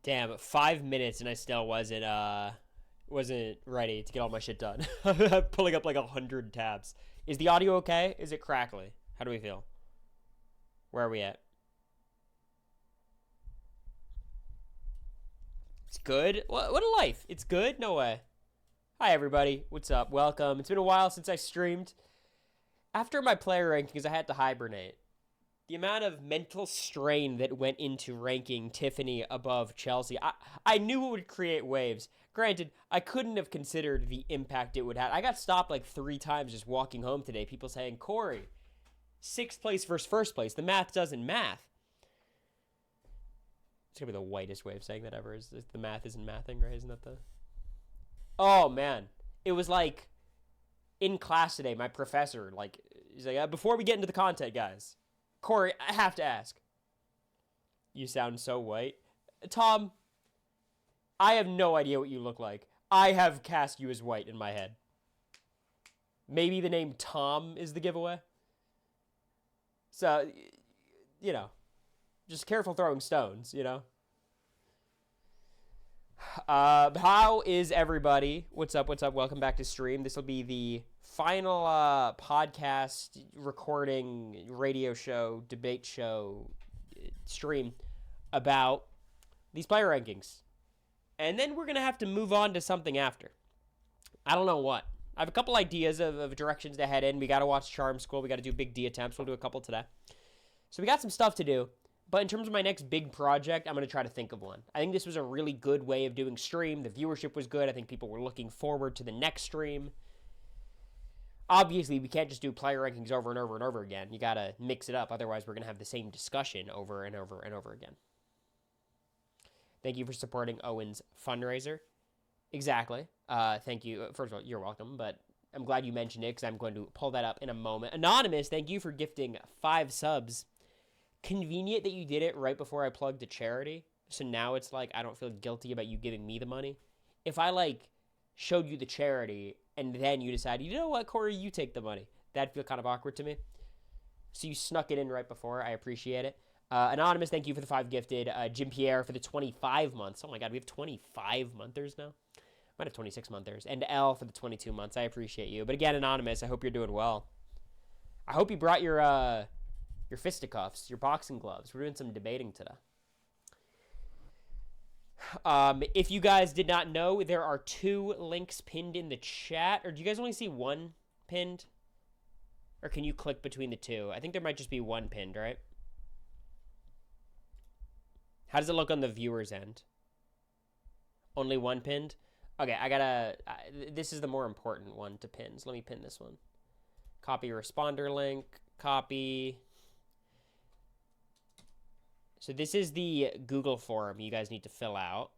Damn, 5 minutes and I still wasn't ready to get all my shit done. Pulling up like 100 tabs. Is the audio okay? Is it crackly? How do we feel? Where are we at? It's good. What a life. It's good. No way. Hi everybody. What's up? Welcome. It's been a while since I streamed. After my player rankings, I had to hibernate. The amount of mental strain that went into ranking Tiffany above Chelsea, I knew it would create waves. Granted, I couldn't have considered the impact it would have. I got stopped like 3 times just walking home today. People saying, Cory, 6th place versus 1st place. The math doesn't math. It's going to be the whitest way of saying that ever. Is the math isn't mathing, right? Isn't that the... Oh, man. It was like, in class today, my professor, like, he's like, before we get into the content, guys, Cory, I have to ask. You sound so white. Tom, I have no idea what you look like. I have cast you as white in my head. Maybe the name Tom is the giveaway. So, you know, just careful throwing stones, you know. How is everybody? What's up? What's up? Welcome back to stream. This will be the final podcast recording, radio show, debate show, stream about these player rankings. And then we're going to have to move on to something after. I don't know what. I have a couple ideas of directions to head in. We got to watch Charm School. We got to do BigD attempts. We'll do a couple today. So we got some stuff to do. But in terms of my next big project, I'm going to try to think of one. I think this was a really good way of doing stream. The viewership was good. I think people were looking forward to the next stream. Obviously, we can't just do player rankings over and over and over again. You got to mix it up. Otherwise, we're going to have the same discussion over and over and over again. Thank you for supporting Owen's fundraiser. Exactly. Thank you. First of all, you're welcome. But I'm glad you mentioned it because I'm going to pull that up in a moment. Anonymous, thank you for gifting 5 subs. Convenient that you did it right before I plugged the charity. So now it's like I don't feel guilty about you giving me the money. If I like showed you the charity and then you decided, you know what, Cory, you take the money. That'd feel kind of awkward to me. So you snuck it in right before. I appreciate it. Anonymous, thank you for the 5 gifted. Jim Pierre for the 25 months. Oh my God, we have 25 monthers now. Might have 26 monthers. And L for the 22 months. I appreciate you. But again, Anonymous, I hope you're doing well. I hope you brought your fisticuffs, your boxing gloves. We're doing some debating today. If you guys did not know, there are 2 links pinned in the chat. Or do you guys only see one pinned? Or can you click between the 2? I think there might just be 1 pinned, right? How does it look on the viewer's end? Only 1 pinned? Okay, I gotta... this is the more important one to pin. So let me pin this one. Copy responder link. Copy... So this is the Google form you guys need to fill out.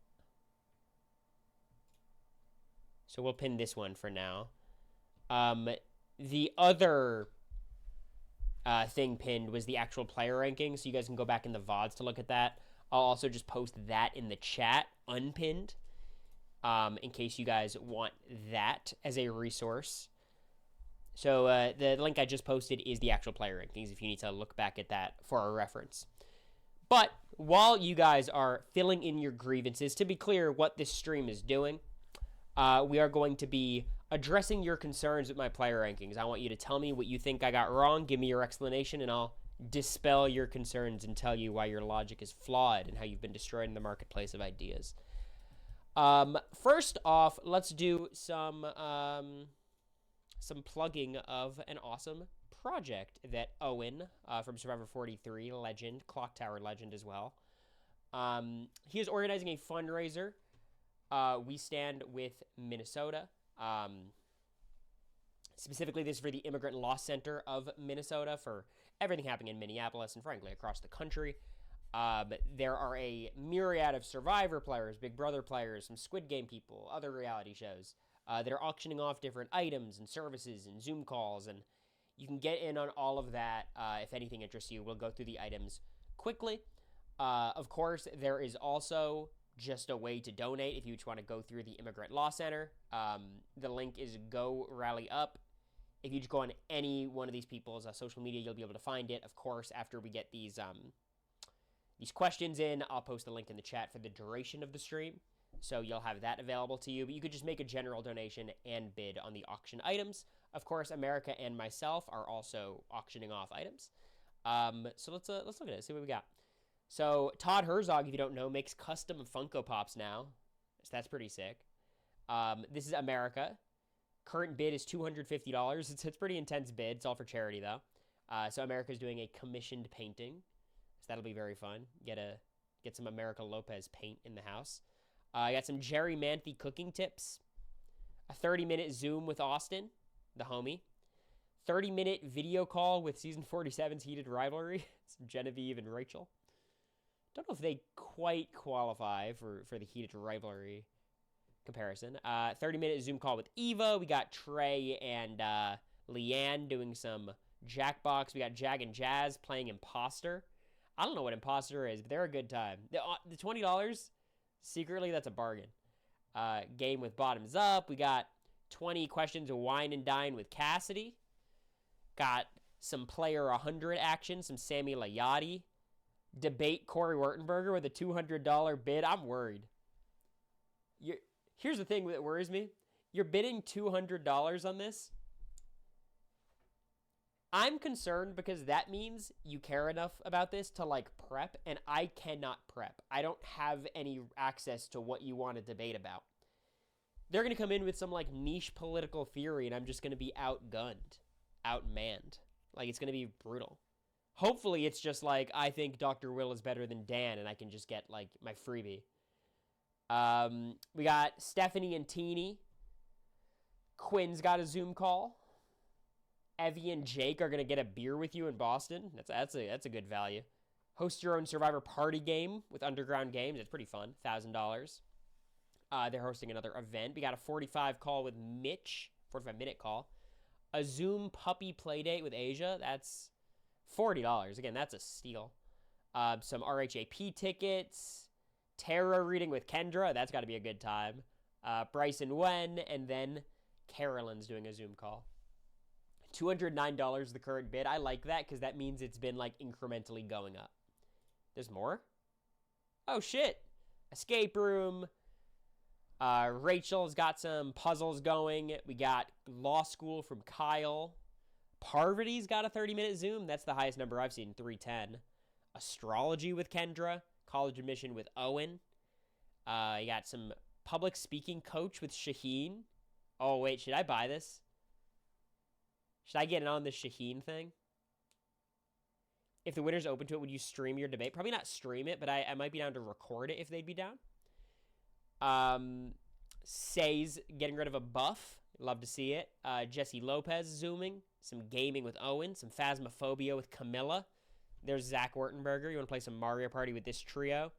So we'll pin this one for now. The other thing pinned was the actual player ranking, so you guys can go back in the VODs to look at that. I'll also just post that in the chat, unpinned, in case you guys want that as a resource. So the link I just posted is the actual player rankings, if you need to look back at that for a reference. But while you guys are filling in your grievances, to be clear what this stream is doing, we are going to be addressing your concerns with my player rankings. I want you to tell me what you think I got wrong, give me your explanation, and I'll dispel your concerns and tell you why your logic is flawed and how you've been destroyed in the marketplace of ideas. First off, let's do some plugging of an awesome project that Owen from Survivor 43 legend, Clock Tower legend as well. He is organizing a fundraiser. We stand with Minnesota. Specifically, this is for the Immigrant Law Center of Minnesota for everything happening in Minneapolis and frankly across the country. There are a myriad of Survivor players, Big Brother players, some Squid Game people, other reality shows that are auctioning off different items and services and Zoom calls, and you can get in on all of that if anything interests you. We'll go through the items quickly. Of course, there is also just a way to donate if you just want to go through the Immigrant Law Center. The link is Go Rally Up. If you just go on any one of these people's social media, you'll be able to find it. Of course, after we get these these questions in. I'll post a link in the chat for the duration of the stream, so you'll have that available to you. But you could just make a general donation and bid on the auction items. Of course, America and myself are also auctioning off items. So let's look at it, see what we got. So Todd Herzog, if you don't know, makes custom Funko Pops now. So that's pretty sick. This is America. Current bid is $250. It's a pretty intense bid. It's all for charity, though. So America's doing a commissioned painting. So that'll be very fun. Get some America Lopez paint in the house. I got some Jerry Manthe cooking tips. A 30-minute Zoom with Austin, the homie. 30-minute video call with Season 47's Heated Rivalry. Some Genevieve and Rachel. Don't know if they quite qualify for the Heated Rivalry comparison. 30-minute Zoom call with Eva. We got Trey and Leanne doing some Jackbox. We got Jag and Jazz playing Imposter. I don't know what Imposter is, but they're a good time. The $20, secretly, that's a bargain. Game with Bottoms Up. We got 20 questions of Wine and Dine with Cassidy. Got some Player 100 action, some Sammy Layati. Debate Cory Wertenberger with a $200 bid. I'm worried. Here's the thing that worries me. You're bidding $200 on this. I'm concerned because that means you care enough about this to, like, prep, and I cannot prep. I don't have any access to what you want to debate about. They're going to come in with some, like, niche political theory, and I'm just going to be outgunned, outmanned. Like, it's going to be brutal. Hopefully, it's just like, I think Dr. Will is better than Dan, and I can just get, like, my freebie. We got Stephanie and Teeny. Quinn's got a Zoom call. Evie and Jake are going to get a beer with you in Boston. That's a good value. Host your own Survivor party game with Underground Games. It's pretty fun. $1,000. They're hosting another event. We got a 45 call with Mitch. 45-minute call. A Zoom puppy playdate with Asia. That's $40. Again, that's a steal. Some RHAP tickets. Tarot reading with Kendra. That's got to be a good time. Bryson Wen. And then Carolyn's doing a Zoom call. $209 the current bid. I like that because that means it's been, like, incrementally going up. There's more? Oh, shit. Escape room. Rachel's got some puzzles going. We got law school from Kyle. Parvati's got a 30-minute Zoom. That's the highest number I've seen, 310. Astrology with Kendra. College admission with Owen. You got some public speaking coach with Shaheen. Oh, wait, should I buy this? Should I get in on this Shaheen thing? If the winner's open to it, would you stream your debate? Probably not stream it, but I might be down to record it if they'd be down. Say's getting rid of a buff. Love to see it. Jesse Lopez zooming. Some gaming with Owen. Some Phasmophobia with Camilla. There's Zach Wertenberger. You want to play some Mario Party with this trio?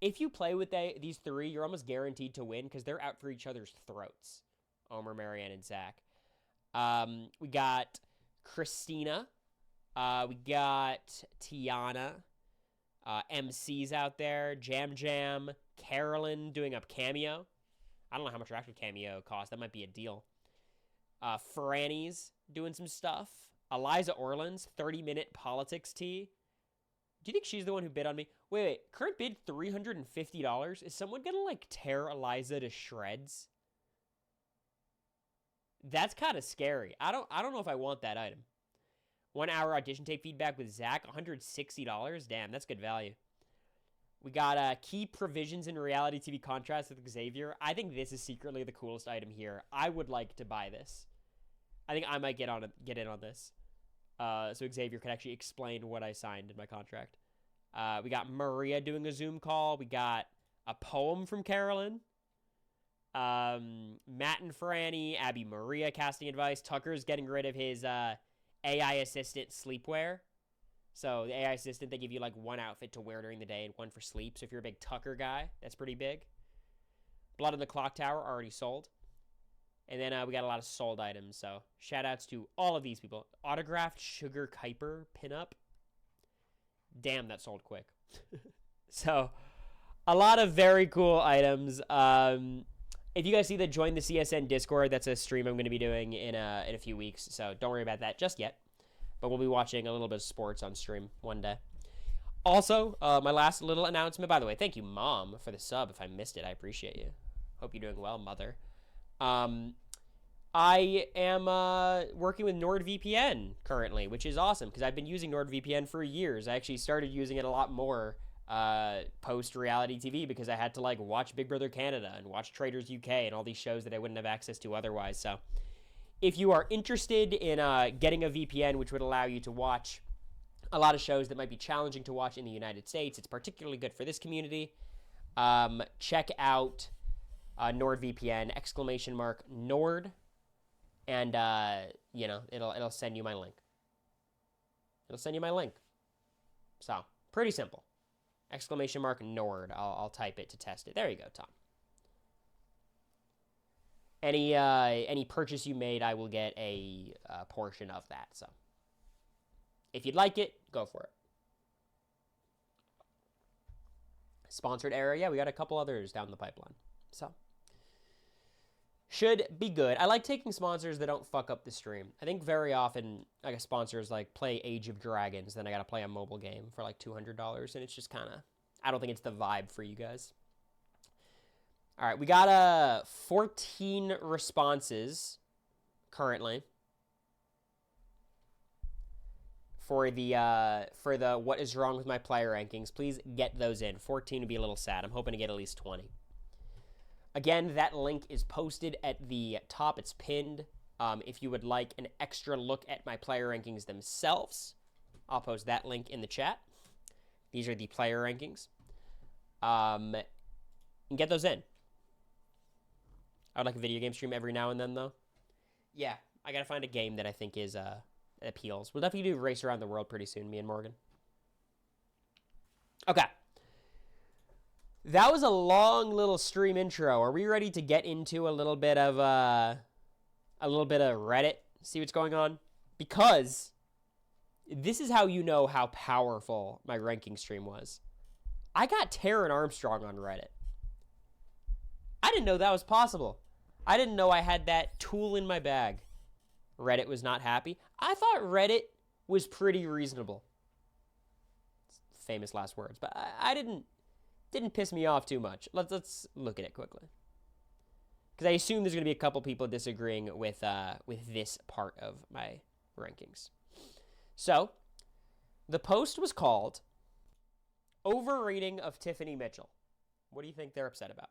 If you play with these three, you're almost guaranteed to win because they're out for each other's throats. Omer, Marianne, and Zach. We got Christina. We got Tiana. MC's out there. Jam. Carolyn doing a cameo. I don't know how much her actual cameo cost. That might be a deal. Franny's doing some stuff. Eliza Orland's 30-minute politics tea. Do you think she's the one who bid on me? Wait. Current bid $350. Is someone gonna, like, tear Eliza to shreds? That's kind of scary. I don't know if I want that item. 1 hour audition tape feedback with Zach, $160. Damn, that's good value. We got key provisions in reality TV contrast with Xavier. I think this is secretly the coolest item here. I would like to buy this. I think I might get in on this. So Xavier could actually explain what I signed in my contract. We got Maria doing a Zoom call. We got a poem from Carolyn. Matt and Franny, Abby Maria casting advice. Tucker's getting rid of his AI assistant sleepwear. So the AI assistant, they give you like one outfit to wear during the day and one for sleep. So if you're a big Tucker guy, that's pretty big. Blood on the Clock Tower already sold. And then we got a lot of sold items. So shout outs to all of these people. Autographed Sugar Kuiper pinup. Damn, that sold quick. So a lot of very cool items. If you guys see the Join the CSN Discord, that's a stream I'm going to be doing in a few weeks. So don't worry about that just yet. But we'll be watching a little bit of sports on stream one day. Also, my last little announcement, by the way, thank you, Mom, for the sub. If I missed it, I appreciate you. Hope you're doing well, Mother. I am working with NordVPN currently, which is awesome because I've been using NordVPN for years. I actually started using it a lot more post-reality TV because I had to like watch Big Brother Canada and watch Traders UK and all these shows that I wouldn't have access to otherwise. So if you are interested in getting a VPN, which would allow you to watch a lot of shows that might be challenging to watch in the United States, it's particularly good for this community. Check out NordVPN, !Nord, and it'll send you my link. It'll send you my link. So pretty simple. !Nord. I'll type it to test it. There you go, Tom. Any purchase you made, I will get a portion of that. So if you'd like it, go for it. Sponsored era, yeah, we got a couple others down the pipeline. So should be good. I like taking sponsors that don't fuck up the stream. I think very often, like, sponsors like play Age of Dragons, then I gotta play a mobile game for like $200, and it's just kind of, I don't think it's the vibe for you guys. All right, we got 14 responses currently for the what is wrong with my player rankings. Please get those in. 14 would be a little sad. I'm hoping to get at least 20. Again, that link is posted at the top. It's pinned. If you would like an extra look at my player rankings themselves, I'll post that link in the chat. These are the player rankings. And get those in. I would like a video game stream every now and then, though. Yeah, I gotta find a game that I think is appeals. We'll definitely do Race Around the World pretty soon, me and Morgan. Okay. That was a long little stream intro. Are we ready to get into a little bit of Reddit? See what's going on? Because this is how you know how powerful my ranking stream was. I got Taron Armstrong on Reddit. I didn't know that was possible. I didn't know I had that tool in my bag. Reddit was not happy. I thought Reddit was pretty reasonable. Famous last words, but I didn't piss me off too much. Let's look at it quickly, because I assume there's going to be a couple people disagreeing with this part of my rankings. So, the post was called "Overrating of Tiffany Mitchell." What do you think they're upset about?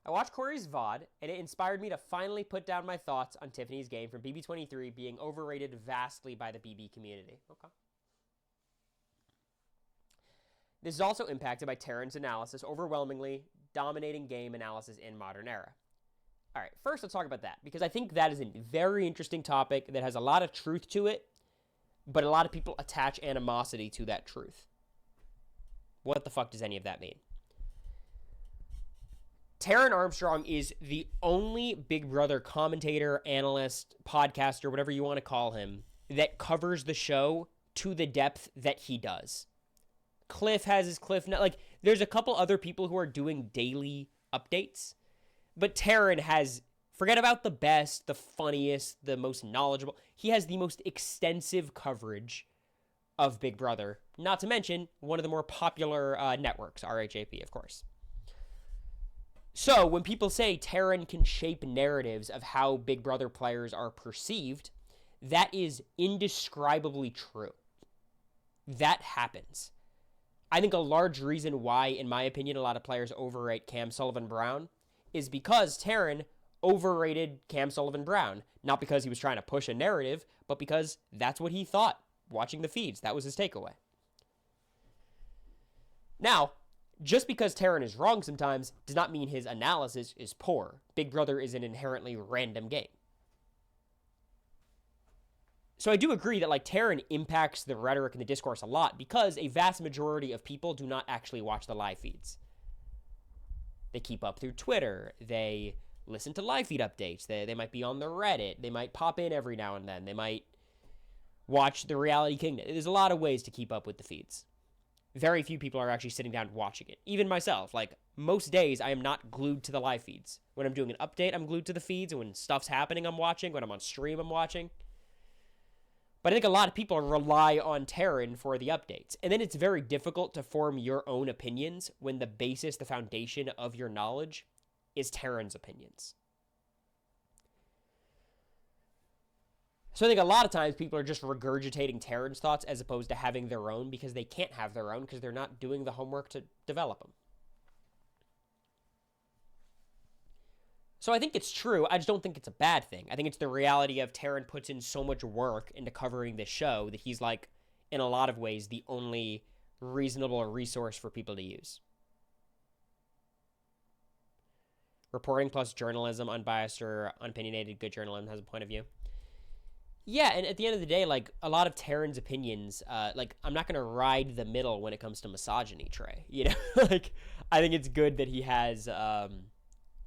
I watched Cory's VOD, and it inspired me to finally put down my thoughts on Tiffany's game from BB23 being overrated vastly by the BB community. Okay. This is also impacted by Taron's analysis, overwhelmingly dominating game analysis in modern era. All right, first let's talk about that, because I think that is a very interesting topic that has a lot of truth to it, but a lot of people attach animosity to that truth. What the fuck does any of that mean? Taron Armstrong is the only Big Brother commentator, analyst, podcaster, whatever you want to call him, that covers the show to the depth that he does. Cliff has his Cliff Note. Like, there's a couple other people who are doing daily updates, but Taron has, forget about the best, the funniest, the most knowledgeable. He has the most extensive coverage of Big Brother, not to mention one of the more popular networks, RHAP, of course. So when people say Taron can shape narratives of how Big Brother players are perceived, that is indescribably true. That happens. I think a large reason why, in my opinion, a lot of players overrate Cam Sullivan-Brown is because Taron overrated Cam Sullivan-Brown. Not because he was trying to push a narrative, but because that's what he thought watching the feeds. That was his takeaway. Now, just because Taron is wrong sometimes does not mean his analysis is poor. Big Brother is an inherently random game. So I do agree that, like, Taron impacts the rhetoric and the discourse a lot because a vast majority of people do not actually watch the live feeds. They keep up through Twitter. They listen to live feed updates. They might be on the Reddit. They might pop in every now and then. They might watch the Reality Kingdom. There's a lot of ways to keep up with the feeds. Very few people are actually sitting down watching it. Even myself, like, most days I am not glued to the live feeds. When I'm doing an update, I'm glued to the feeds, and when stuff's happening, I'm watching. When I'm on stream, I'm watching. But I think a lot of people rely on Terran for the updates. And then it's very difficult to form your own opinions when the basis, the foundation of your knowledge is Terran's opinions. So I think a lot of times people are just regurgitating Terran's thoughts as opposed to having their own, because they can't have their own because they're not doing the homework to develop them. So I think it's true. I just don't think it's a bad thing. I think it's the reality of Terran puts in so much work into covering this show that he's like, in a lot of ways, the only reasonable resource for people to use. Reporting plus journalism, unbiased or unopinionated, good journalism has a point of view. Yeah, and at the end of the day, like, a lot of Terran's opinions, like, I'm not going to ride the middle when it comes to misogyny, Trey. You know? Like, I think it's good that he has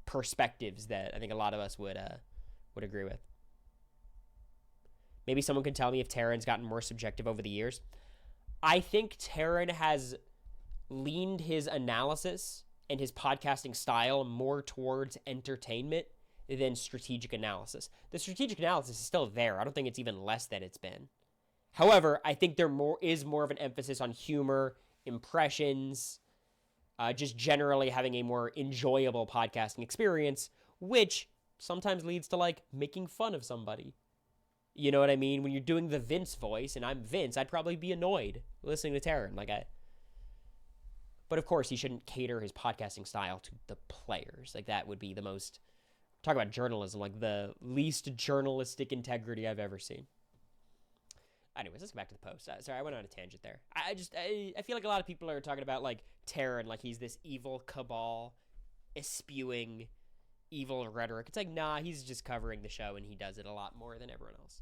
perspectives that I think a lot of us would agree with. Maybe someone can tell me if Terran's gotten more subjective over the years. I think Terran has leaned his analysis and his podcasting style more towards entertainment than strategic analysis. The strategic analysis is still there. I don't think it's even less than it's been. However, I think there is more of an emphasis on humor, impressions, just generally having a more enjoyable podcasting experience, which sometimes leads to, like, making fun of somebody. You know what I mean? When you're doing the Vince voice, and I'm Vince, I'd probably be annoyed listening to Terran. But of course, he shouldn't cater his podcasting style to the players. Like, that would be the most... Talk about journalism, like the least journalistic integrity I've ever seen. Anyways, let's get back to the post. Sorry, I went on a tangent there. I feel like a lot of people are talking about, like, Terran, like he's this evil cabal, spewing evil rhetoric. It's like, nah, he's just covering the show, and he does it a lot more than everyone else.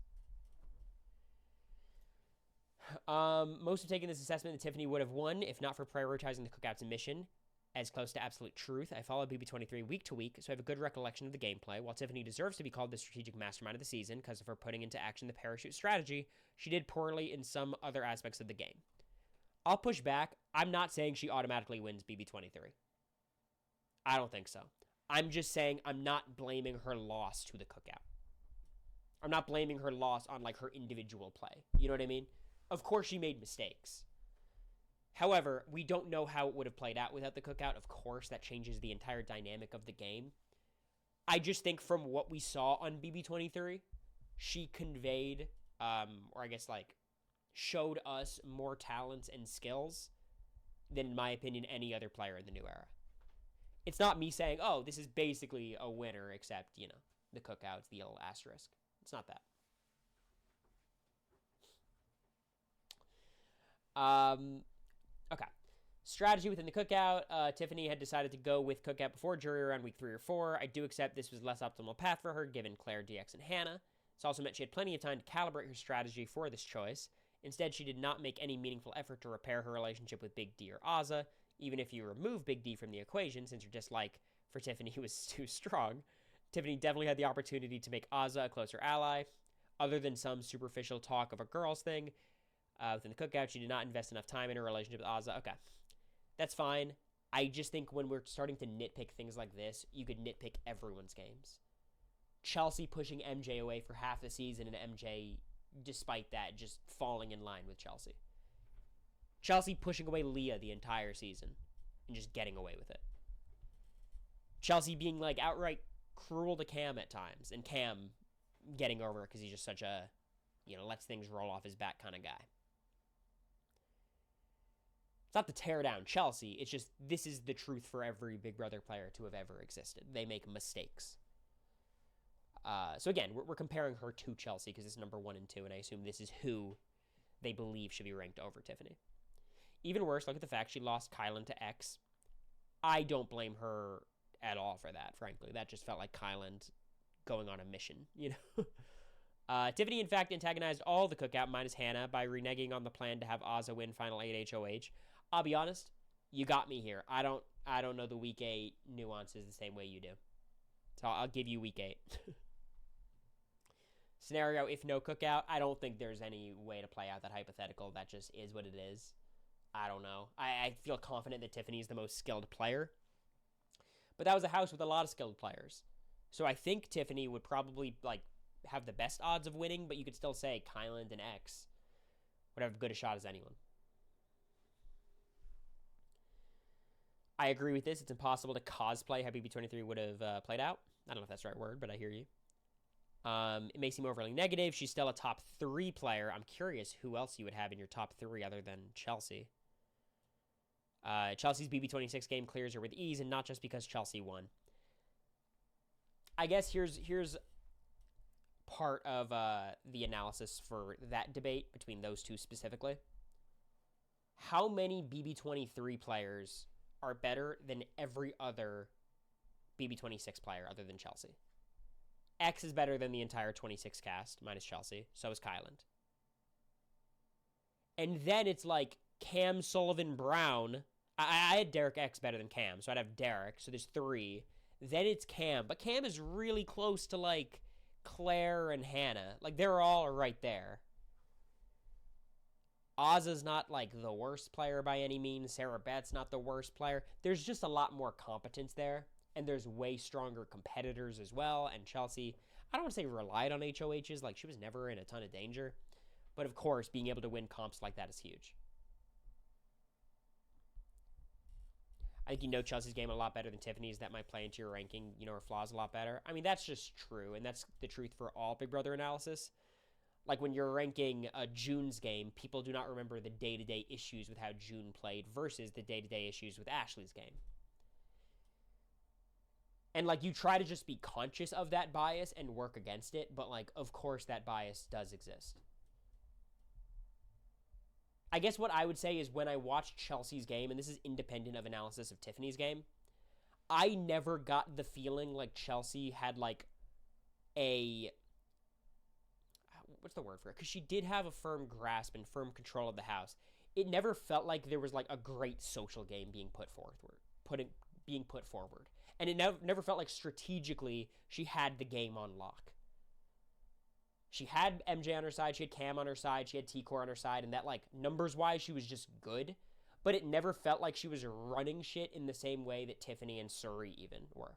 Most have taken this assessment that Tiffany would have won if not for prioritizing the Cookout's mission as close to absolute truth. I follow BB23 week to week, so I have a good recollection of the gameplay. While Tiffany deserves to be called the strategic mastermind of the season because of her putting into action the parachute strategy, she did poorly in some other aspects of the game. I'll push back. I'm not saying she automatically wins BB23. I don't think so. I'm just saying I'm not blaming her loss to the Cookout. I'm not blaming her loss on, like, her individual play. You know what I mean? Of course she made mistakes. However, we don't know how it would have played out without the Cookout. Of course, that changes the entire dynamic of the game. I just think from what we saw on BB23, she conveyed, or I guess, like, showed us more talents and skills than, in my opinion, any other player in the new era. It's not me saying, oh, this is basically a winner, except, you know, the Cookout's the little asterisk. It's not that. Okay. Strategy within the Cookout. Tiffany had decided to go with Cookout before jury around week 3 or 4. I do accept this was less optimal path for her, given Claire, DX, and Hannah. This also meant she had plenty of time to calibrate her strategy for this choice. Instead, she did not make any meaningful effort to repair her relationship with Big D or Ozza. Even if you remove Big D from the equation, since her dislike for Tiffany was too strong, Tiffany definitely had the opportunity to make Ozza a closer ally. Other than some superficial talk of a girls thing, within the Cookout, she did not invest enough time in her relationship with Ozza. Okay, that's fine. I just think when we're starting to nitpick things like this, you could nitpick everyone's games. Chelsea pushing MJ away for half the season, and MJ, despite that, just falling in line with Chelsea. Chelsea pushing away Leah the entire season and just getting away with it. Chelsea being, like, outright cruel to Cam at times, and Cam getting over it because he's just such a, you know, lets things roll off his back kind of guy. It's not to tear down Chelsea. It's just this is the truth for every Big Brother player to have ever existed. They make mistakes. So again, we're comparing her to Chelsea because it's number 1 and 2, and I assume this is who they believe should be ranked over Tiffany. Even worse, look at the fact she lost Kylan to X. I don't blame her at all for that, frankly. That just felt like Kylan going on a mission, you know? Tiffany, in fact, antagonized all the Cookout minus Hannah by reneging on the plan to have Ozza win Final 8 HOH. I'll be honest, you got me here. I don't know the Week 8 nuances the same way you do. So I'll give you Week 8. Scenario, if no Cookout, I don't think there's any way to play out that hypothetical. That just is what it is. I don't know. I feel confident that Tiffany is the most skilled player. But that was a house with a lot of skilled players. So I think Tiffany would probably, like, have the best odds of winning, but you could still say Kyland and X would have as good a shot as anyone. I agree with this. It's impossible to cosplay how BB23 would have played out. I don't know if that's the right word, but I hear you. It may seem overly negative. She's still a top 3 player. I'm curious who else you would have in your top 3 other than Chelsea. Chelsea's BB26 game clears her with ease, and not just because Chelsea won. I guess here's part of the analysis for that debate between those two specifically. How many BB23 players are better than every other BB26 player other than Chelsea? X is better than the entire 26 cast, minus Chelsea. So is Kyland. And then it's like Cam, Sullivan, Brown. I had Derek X better than Cam, so I'd have Derek. So there's 3. Then it's Cam. But Cam is really close to, like, Claire and Hannah. Like, they're all right there. Ozza's not, like, the worst player by any means. Sarah Bett's not the worst player. There's just a lot more competence there. And there's way stronger competitors as well. And Chelsea, I don't want to say relied on HOHs. Like, she was never in a ton of danger. But, of course, being able to win comps like that is huge. I think you know Chelsea's game a lot better than Tiffany's. That might play into your ranking, her flaws a lot better. I mean, that's just true, and that's the truth for all Big Brother analysis. Like, when you're ranking June's game, people do not remember the day-to-day issues with how June played versus the day-to-day issues with Ashley's game. And, like, you try to just be conscious of that bias and work against it, but, like, of course that bias does exist. I guess what I would say is when I watched Chelsea's game, and this is independent of analysis of Tiffany's game, I never got the feeling like Chelsea had, like, what's the word for it? Because she did have a firm grasp and firm control of the house. It never felt like there was, like, a great social game being put forward. And it never felt like strategically she had the game on lock. She had MJ on her side, she had Cam on her side, she had T-Core on her side, and that, like, numbers-wise, she was just good. But it never felt like she was running shit in the same way that Tiffany and Suri even were.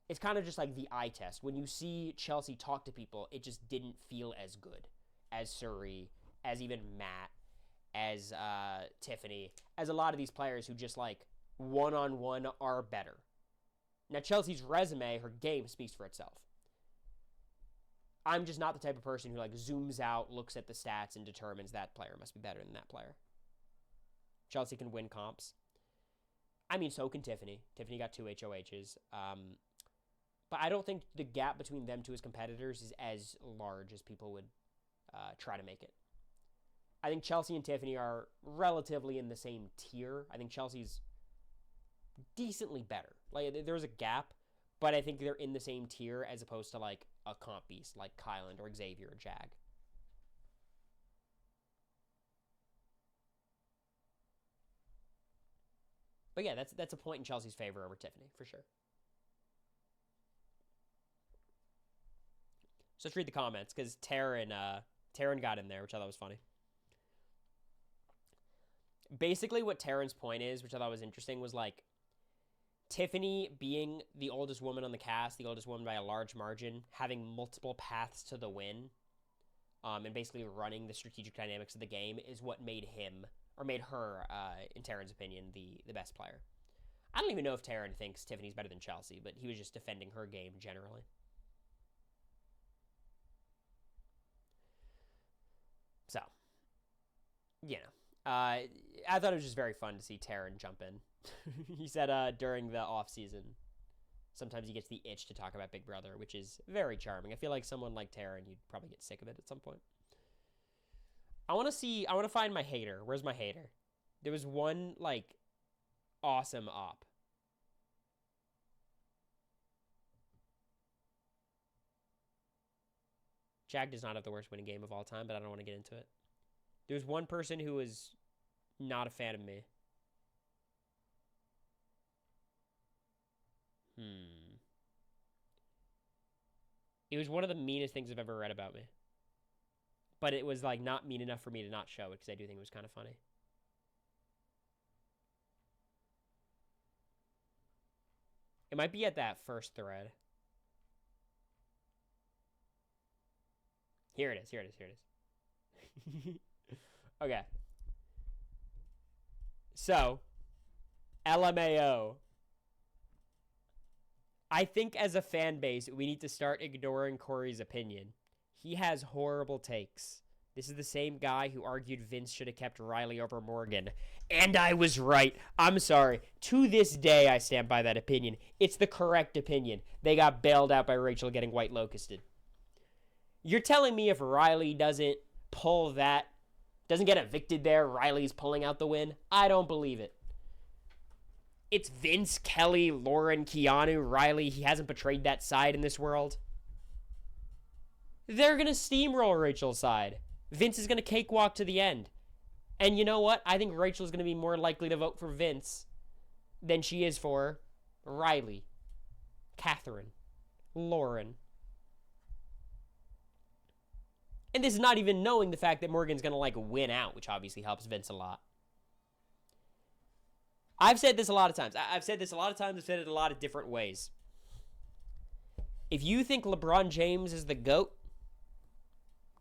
It's kind of just like the eye test. When you see Chelsea talk to people, it just didn't feel as good as Suri, as even Matt, as Tiffany, as a lot of these players who just, like, one-on-one are better. Now, Chelsea's resume, her game, speaks for itself. I'm just not the type of person who, like, zooms out, looks at the stats, and determines that player must be better than that player. Chelsea can win comps. I mean, so can Tiffany. Tiffany got 2 HOHs. But I don't think the gap between them two as competitors is as large as people would try to make it. I think Chelsea and Tiffany are relatively in the same tier. I think Chelsea's decently better. Like, there's a gap, but I think they're in the same tier as opposed to, like, a comp beast like Kyland or Xavier or Jag. But yeah, that's a point in Chelsea's favor over Tiffany, for sure. So let's read the comments, because Taryn got in there, which I thought was funny. Basically what Taryn's point is, which I thought was interesting, was, like, Tiffany being the oldest woman on the cast, the oldest woman by a large margin, having multiple paths to the win, and basically running the strategic dynamics of the game is what made her, in Taryn's opinion, the best player. I don't even know if Taryn thinks Tiffany's better than Chelsea, but he was just defending her game generally. So, I thought it was just very fun to see Taryn jump in. He said during the off season, sometimes he gets the itch to talk about Big Brother, which is very charming. I feel like someone like Taryn, you'd probably get sick of it at some point. I want to find my hater. Where's my hater? There was one, like, awesome op. Jag does not have the worst winning game of all time, but I don't want to get into it. There was one person who was not a fan of me. It was one of the meanest things I've ever read about me. But it was, like, not mean enough for me to not show it, because I do think it was kind of funny. It might be at that first thread. Here it is. Okay. So, LMAO. I think as a fan base, we need to start ignoring Cory's opinion. He has horrible takes. This is the same guy who argued Vince should have kept Riley over Morgan. And I was right. I'm sorry. To this day, I stand by that opinion. It's the correct opinion. They got bailed out by Rachel getting white locusted. You're telling me if Riley doesn't pull that, doesn't get evicted there, Riley's pulling out the win? I don't believe it. It's Vince, Kelly, Lauren, Keanu, Riley. He hasn't betrayed that side in this world. They're going to steamroll Rachel's side. Vince is going to cakewalk to the end. And you know what? I think Rachel's going to be more likely to vote for Vince than she is for Riley, Catherine, Lauren. And this is not even knowing the fact that Morgan's going to, win out, which obviously helps Vince a lot. I've said this a lot of times. I've said it a lot of different ways. If you think LeBron James is the GOAT,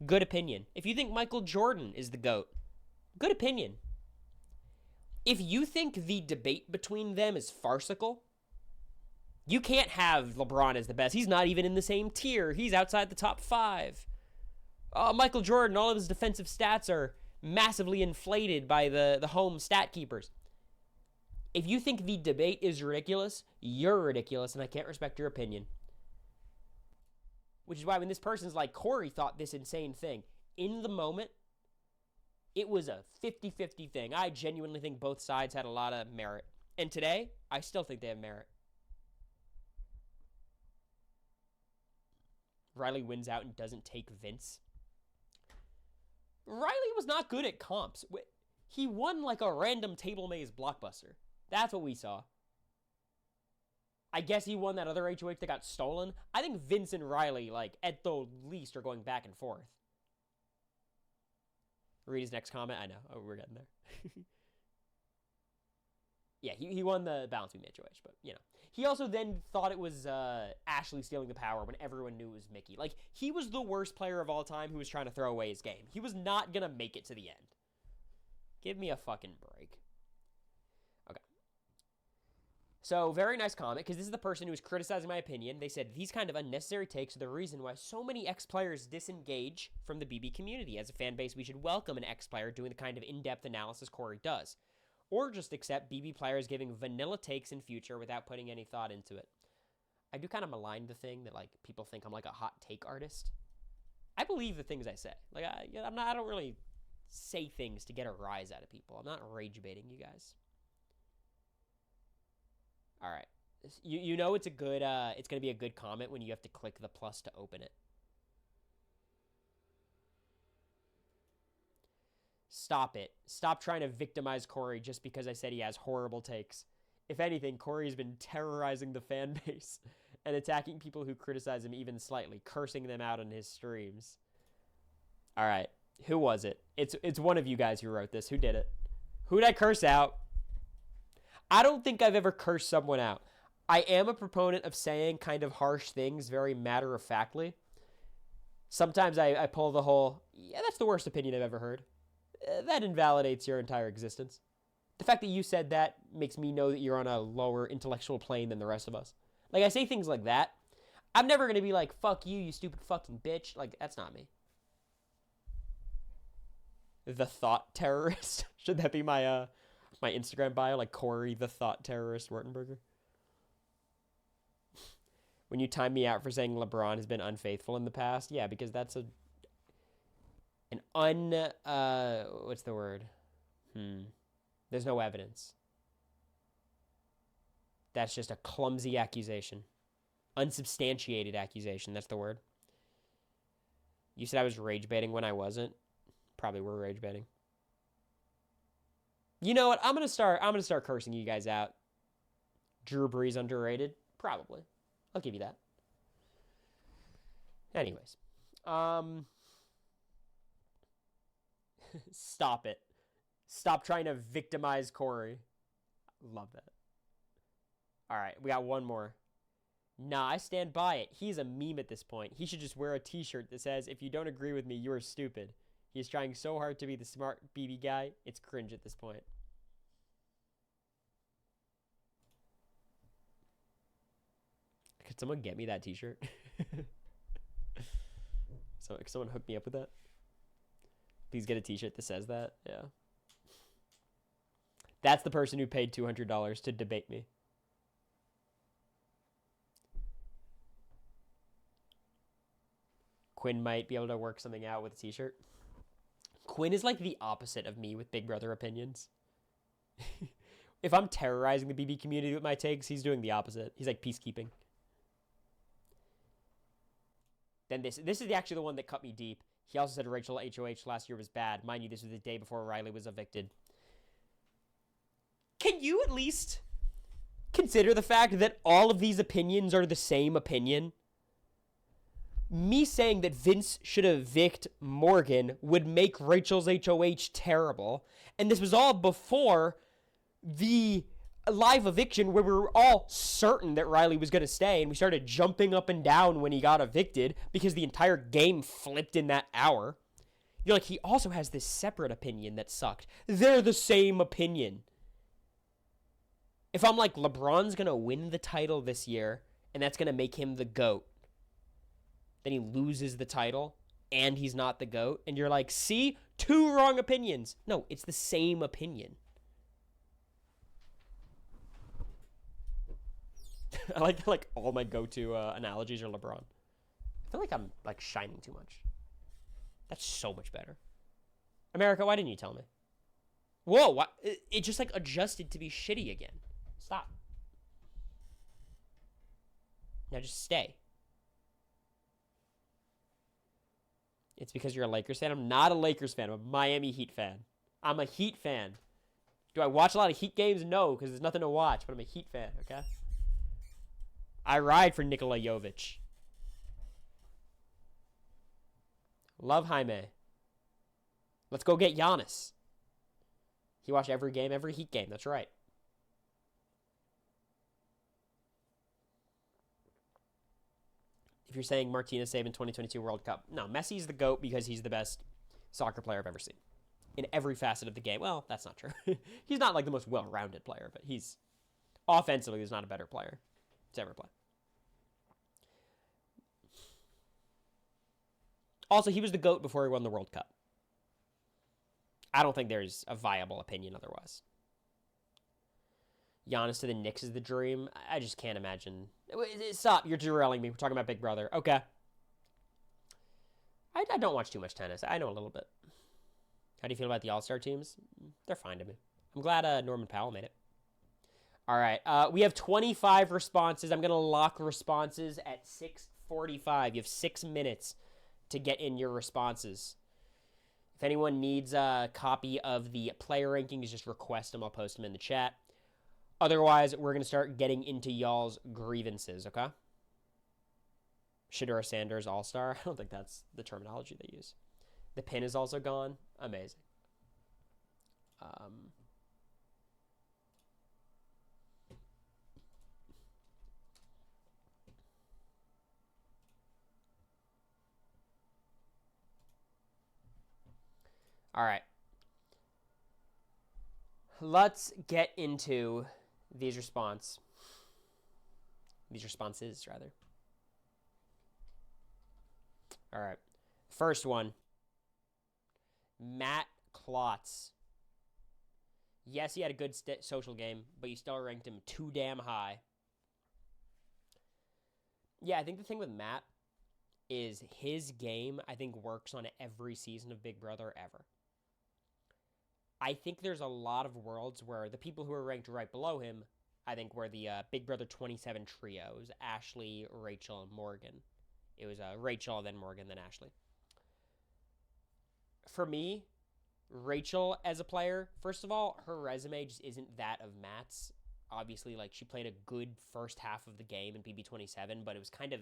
good opinion. If you think Michael Jordan is the GOAT, good opinion. If you think the debate between them is farcical, you can't have LeBron as the best. He's not even in the same tier. He's outside the top 5. Michael Jordan, all of his defensive stats are massively inflated by the home stat keepers. If you think the debate is ridiculous, you're ridiculous, and I can't respect your opinion. Which is why when this person's like, Cory thought this insane thing, in the moment, it was a 50-50 thing. I genuinely think both sides had a lot of merit. And today, I still think they have merit. Riley wins out and doesn't take Vince. Riley was not good at comps. He won a random table maze blockbuster. That's what we saw. I guess he won that other HOH that got stolen. I think Vince and Riley, at the least, are going back and forth. Read his next comment. I know. Oh, we're getting there. Yeah, he won the balance beam HOH, but, He also then thought it was Ashley stealing the power when everyone knew it was Mickey. He was the worst player of all time who was trying to throw away his game. He was not going to make it to the end. Give me a fucking break. So, very nice comment, because this is the person who was criticizing my opinion. They said, these kind of unnecessary takes are the reason why so many ex-players disengage from the BB community. As a fan base, we should welcome an ex-player doing the kind of in-depth analysis Cory does. Or just accept BB players giving vanilla takes in future without putting any thought into it. I do kind of malign the thing that, people think I'm, a hot take artist. I believe the things I say. I don't really say things to get a rise out of people. I'm not rage baiting you guys. All right. You know it's a good it's going to be a good comment when you have to click the plus to open it. Stop it. Stop trying to victimize Cory just because I said he has horrible takes. If anything, Cory's been terrorizing the fan base and attacking people who criticize him even slightly, cursing them out on his streams. All right. Who was it? It's one of you guys who wrote this. Who did it? Who'd I curse out? I don't think I've ever cursed someone out. I am a proponent of saying kind of harsh things very matter-of-factly. Sometimes I pull the whole, yeah, that's the worst opinion I've ever heard. That invalidates your entire existence. The fact that you said that makes me know that you're on a lower intellectual plane than the rest of us. I say things like that. I'm never going to be like, fuck you, you stupid fucking bitch. That's not me. The thought terrorist. Should that be my my Instagram bio, Cory the thought terrorist Wertenberger? When you time me out for saying LeBron has been unfaithful in the past, yeah, because that's what's the word? There's no evidence. That's just a clumsy accusation. Unsubstantiated accusation, that's the word. You said I was rage baiting when I wasn't. Probably were rage baiting. You know what? I'm gonna start cursing you guys out. Drew Brees underrated? Probably. I'll give you that. Anyways. Stop it. Stop trying to victimize Cory. Love that. All right, we got one more. Nah, I stand by it. He's a meme at this point. He should just wear a t-shirt that says, if you don't agree with me, you're stupid. He's trying so hard to be the smart BB guy. It's cringe at this point. Could someone get me that t-shirt? So, could someone hook me up with that? Please get a t-shirt that says that. Yeah. That's the person who paid $200 to debate me. Quinn might be able to work something out with a t-shirt. Quinn is like the opposite of me with Big Brother opinions. If I'm terrorizing the BB community with my takes, he's doing the opposite. He's like peacekeeping. Then this is actually the one that cut me deep. He also said Rachel HOH last year was bad. Mind you, this was the day before Riley was evicted. Can you at least consider the fact that all of these opinions are the same opinion? Me saying that Vince should evict Morgan would make Rachel's HOH terrible. And this was all before the live eviction where we were all certain that Riley was going to stay. And we started jumping up and down when he got evicted because the entire game flipped in that hour. You're like, he also has this separate opinion that sucked. They're the same opinion. If I'm like, LeBron's going to win the title this year and that's going to make him the GOAT, then he loses the title and he's not the GOAT. And you're like, see, two wrong opinions. No, it's the same opinion. I like all my go-to analogies are LeBron. I feel like I'm like shining too much. That's so much better. America, why didn't you tell me? Whoa, what? It just like adjusted to be shitty again. Stop. Now just stay. It's because you're a Lakers fan. I'm not a Lakers fan. I'm a Miami Heat fan. I'm a Heat fan. Do I watch a lot of Heat games? No, because there's nothing to watch, but I'm a Heat fan, okay? I ride for Nikola Jovic. Love Jaime. Let's go get Giannis. He watched every game, every Heat game. That's right. If you're saying Martinez saving 2022 World Cup, no, Messi's the GOAT because he's the best soccer player I've ever seen. In every facet of the game. Well, that's not true. He's not like the most well-rounded player, but he's offensively, he's not a better player to ever play. Also, he was the GOAT before he won the World Cup. I don't think there's a viable opinion otherwise. Giannis to the Knicks is the dream. I just can't imagine. Stop. You're derailing me. We're talking about Big Brother. Okay. I don't watch too much tennis. I know a little bit. How do you feel about the All-Star teams? They're fine to me. I'm glad Norman Powell made it. All right. We have 25 responses. I'm going to lock responses at 6:45. You have 6 minutes to get in your responses. If anyone needs a copy of the player rankings, just request them. I'll post them in the chat. Otherwise, we're going to start getting into y'all's grievances, okay? Shedeur Sanders All-Star. I don't think that's the terminology they use. The pin is also gone. Amazing. All right. Let's get into these responses, rather. All right. First one. Matt Klotz. Yes, he had a good social game, but you still ranked him too damn high. Yeah, I think the thing with Matt is his game, I think, works on every season of Big Brother ever. I think there's a lot of worlds where the people who are ranked right below him, I think, were the Big Brother 27 trio. It was Ashley, Rachel, and Morgan. It was Rachel, then Morgan, then Ashley. For me, Rachel as a player, first of all, her resume just isn't that of Matt's. Obviously, like, she played a good first half of the game in BB27, but it was kind of,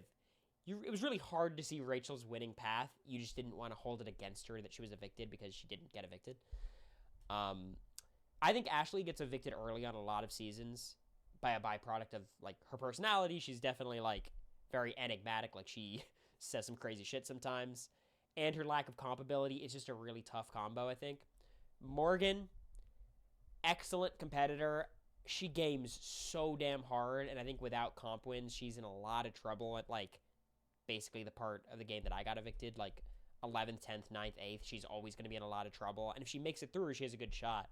it was really hard to see Rachel's winning path. You just didn't want to hold it against her that she was evicted because she didn't get evicted. I think Ashley gets evicted early on a lot of seasons by a byproduct of, like, her personality. She's definitely, like, very enigmatic. Like, she says some crazy shit sometimes. And her lack of comp ability is just a really tough combo, I think. Morgan, excellent competitor. She games so damn hard, and I think without comp wins, she's in a lot of trouble at, like, basically the part of the game that I got evicted, like 11th, 10th, 9th, 8th. She's always going to be in a lot of trouble, and if she makes it through, she has a good shot.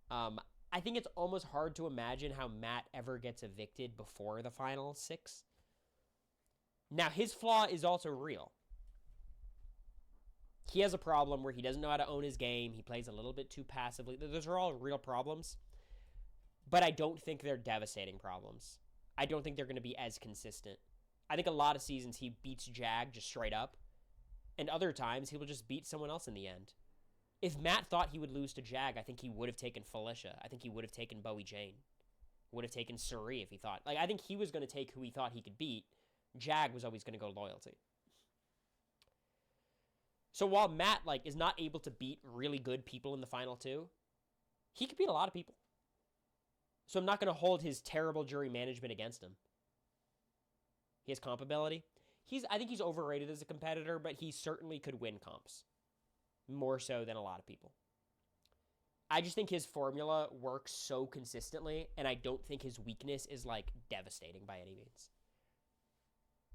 I think it's almost hard to imagine how Matt ever gets evicted before the final 6. Now, his flaw is also real. He has a problem where he doesn't know how to own his game. He plays a little bit too passively. Those are all real problems. But I don't think they're devastating problems. I don't think they're going to be as consistent. I think a lot of seasons he beats Jag just straight up. And other times he will just beat someone else in the end. If Matt thought he would lose to Jag, I think he would have taken Felicia. I think he would have taken Bowie Jane. Would have taken Suri if he thought. Like, I think he was going to take who he thought he could beat. Jag was always going to go loyalty. So while Matt, like, is not able to beat really good people in the final 2, he could beat a lot of people. So I'm not going to hold his terrible jury management against him. He has comp ability. I think he's overrated as a competitor, but he certainly could win comps. More so than a lot of people. I just think his formula works so consistently, and I don't think his weakness is, like, devastating by any means.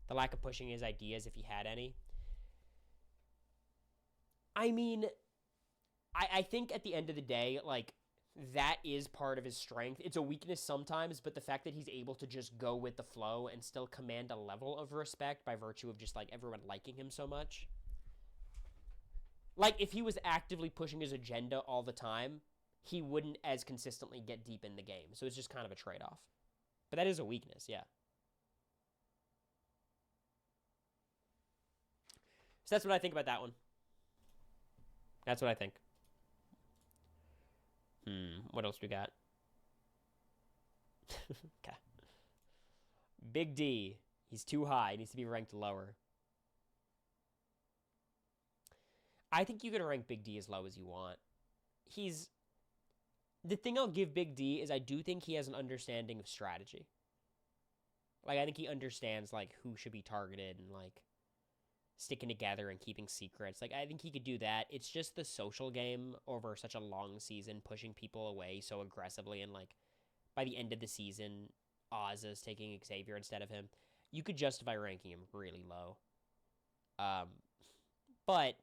The lack of pushing his ideas, if he had any. I mean, I think at the end of the day, like, that is part of his strength. It's a weakness sometimes, but the fact that he's able to just go with the flow and still command a level of respect by virtue of just, like, everyone liking him so much. Like, if he was actively pushing his agenda all the time, he wouldn't as consistently get deep in the game. So it's just kind of a trade-off. But that is a weakness, yeah. So that's what I think about that one. That's what I think. What else we got? Okay. Big D. He's too high. He needs to be ranked lower. I think you can rank Big D as low as you want. The thing I'll give Big D is I do think he has an understanding of strategy. Like, I think he understands, like, who should be targeted and, like, sticking together and keeping secrets. Like, I think he could do that. It's just the social game over such a long season, pushing people away so aggressively, and, like, by the end of the season, Oz is taking Xavier instead of him. You could justify ranking him really low. But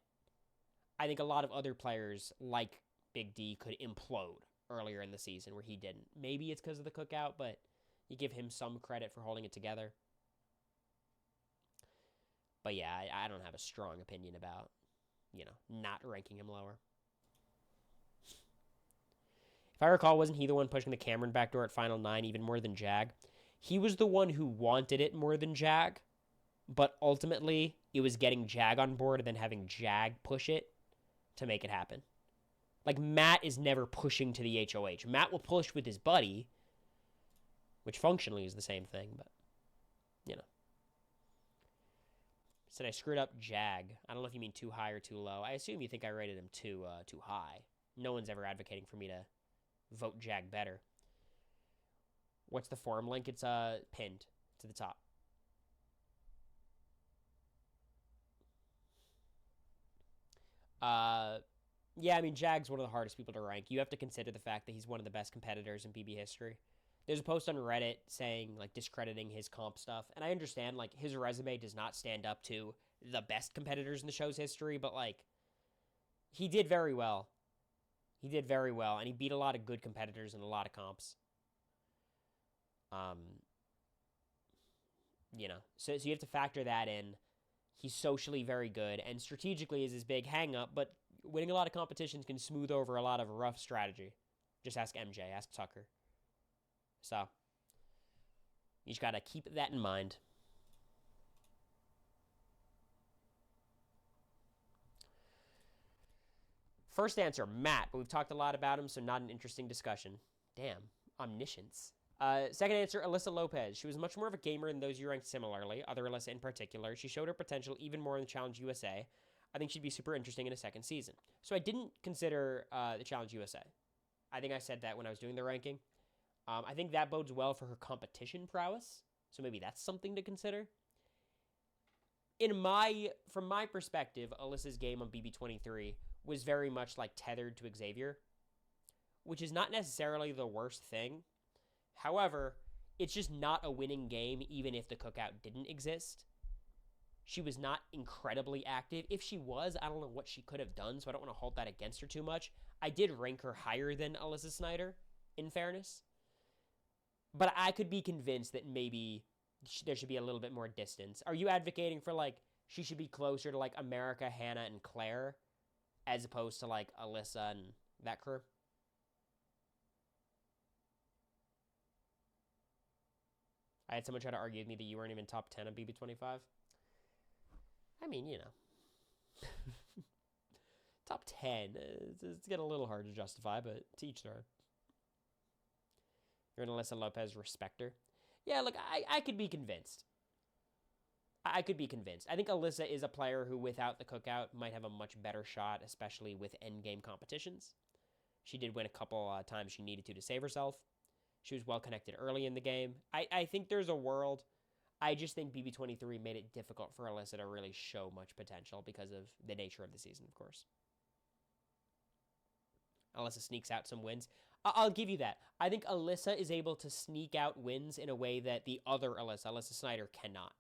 I think a lot of other players, like Big D, could implode earlier in the season where he didn't. Maybe it's because of the cookout, but you give him some credit for holding it together. But yeah, I don't have a strong opinion about, not ranking him lower. If I recall, wasn't he the one pushing the Cameron backdoor at Final 9 even more than Jag? He was the one who wanted it more than Jag, but ultimately it was getting Jag on board and then having Jag push it to make it happen. Like, Matt is never pushing to the HOH. Matt will push with his buddy, which functionally is the same thing, but, Said I screwed up Jag. I don't know if you mean too high or too low. I assume you think I rated him too high. No one's ever advocating for me to vote Jag better. What's the forum link? It's pinned to the top. Yeah, I mean, Jag's one of the hardest people to rank. You have to consider the fact that he's one of the best competitors in BB history. There's a post on Reddit saying, like, discrediting his comp stuff. And I understand, like, his resume does not stand up to the best competitors in the show's history, but, like, he did very well. He did very well, and he beat a lot of good competitors in a lot of comps. So you have to factor that in. He's socially very good, and strategically is his big hang-up, but winning a lot of competitions can smooth over a lot of rough strategy. Just ask MJ, ask Tucker. So, you just got to keep that in mind. First answer, Matt, but we've talked a lot about him, so not an interesting discussion. Damn, omniscience. Second answer, Alyssa Lopez. She was much more of a gamer than those you ranked similarly, other Alyssa in particular. She showed her potential even more in the Challenge USA. I think she'd be super interesting in a second season. So I didn't consider the Challenge USA. I think I said that when I was doing the ranking. I think that bodes well for her competition prowess, so maybe that's something to consider. From my perspective, Alyssa's game on BB23 was very much like tethered to Xavier, which is not necessarily the worst thing. However, it's just not a winning game even if the cookout didn't exist. She was not incredibly active. If she was, I don't know what she could have done, so I don't want to hold that against her too much. I did rank her higher than Alyssa Snyder, in fairness. But I could be convinced that maybe there should be a little bit more distance. Are you advocating for, like, she should be closer to, like, America, Hannah, and Claire, as opposed to, like, Alyssa and that crew? I had someone try to argue with me that you weren't even top 10 on BB25. I mean, you know. Top 10. It's getting a little hard to justify, but to each their own. You're an Alyssa Lopez respecter. Yeah, look, I could be convinced. I could be convinced. I think Alyssa is a player who, without the cookout, might have a much better shot, especially with endgame competitions. She did win a couple times she needed to save herself. She was well connected early in the game. I think there's a world. I just think BB23 made it difficult for Alyssa to really show much potential because of the nature of the season, of course. Alyssa sneaks out some wins. I'll give you that. I think Alyssa is able to sneak out wins in a way that the other Alyssa Snyder, cannot.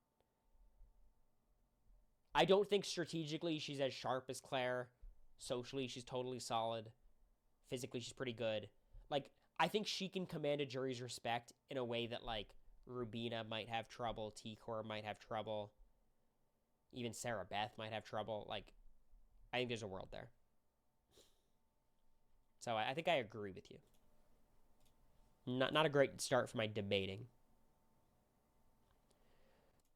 I don't think strategically she's as sharp as Claire. Socially, she's totally solid. Physically, she's pretty good. Like, I think she can command a jury's respect in a way that, like, Rubina might have trouble. T-Core might have trouble. Even Sarah Beth might have trouble. Like, I think there's a world there. So I think I agree with you. Not a great start for my debating.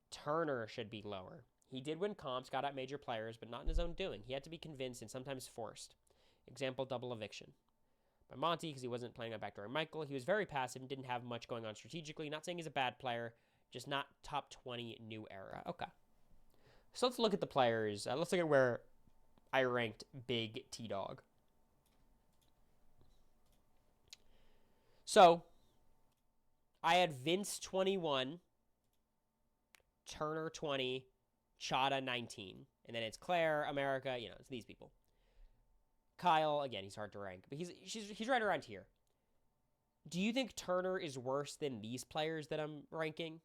Turner should be lower. He did win comps, got out major players, but not in his own doing. He had to be convinced and sometimes forced. Example, double eviction. By Monty, because he wasn't playing on backdoor Michael. He was very passive and didn't have much going on strategically. Not saying he's a bad player, just not top 20 new era. Okay. So let's look at the players. Let's look at where I ranked Big T-Dog. So, I had Vince 21, Turner 20, Chada 19. And then it's Claire, America, you know, it's these people. Kyle, again, he's hard to rank, but he's right around here. Do you think Turner is worse than these players that I'm ranking?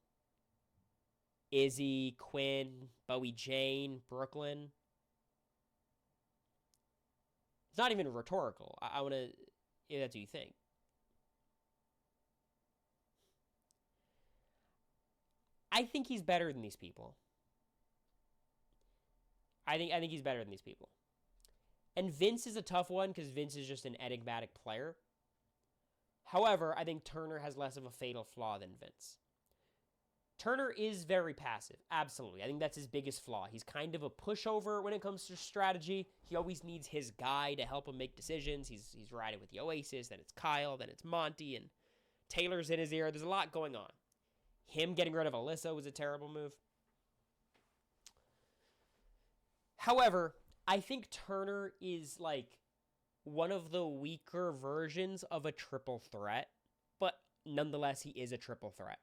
Izzy, Quinn, Bowie Jane, Brooklyn? It's not even rhetorical. I want to, if that's what you think. I think he's better than these people. I think he's better than these people. And Vince is a tough one because Vince is just an enigmatic player. However, I think Turner has less of a fatal flaw than Vince. Turner is very passive, absolutely. I think that's his biggest flaw. He's kind of a pushover when it comes to strategy. He always needs his guy to help him make decisions. He's riding with the Oasis, then it's Kyle, then it's Monty, and Taylor's in his ear. There's a lot going on. Him getting rid of Alyssa was a terrible move. However, I think Turner is like one of the weaker versions of a triple threat, but nonetheless, he is a triple threat.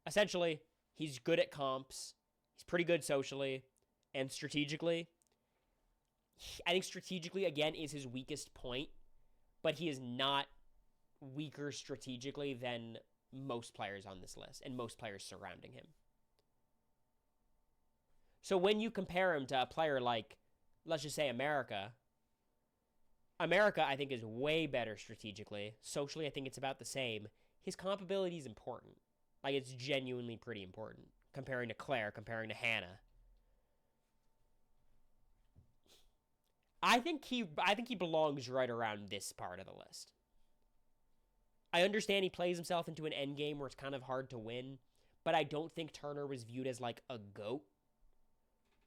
Essentially, he's good at comps, he's pretty good socially, and strategically. I think strategically, again, is his weakest point, but he is not weaker strategically than most players on this list and most players surrounding him. So when you compare him to a player like, let's just say America, I think is way better strategically. Socially, I think it's about the same. His comp ability is important. Like, it's genuinely pretty important. Comparing to Claire, comparing to Hannah. I think he belongs right around this part of the list. I understand he plays himself into an end game where it's kind of hard to win, but I don't think Turner was viewed as like a GOAT.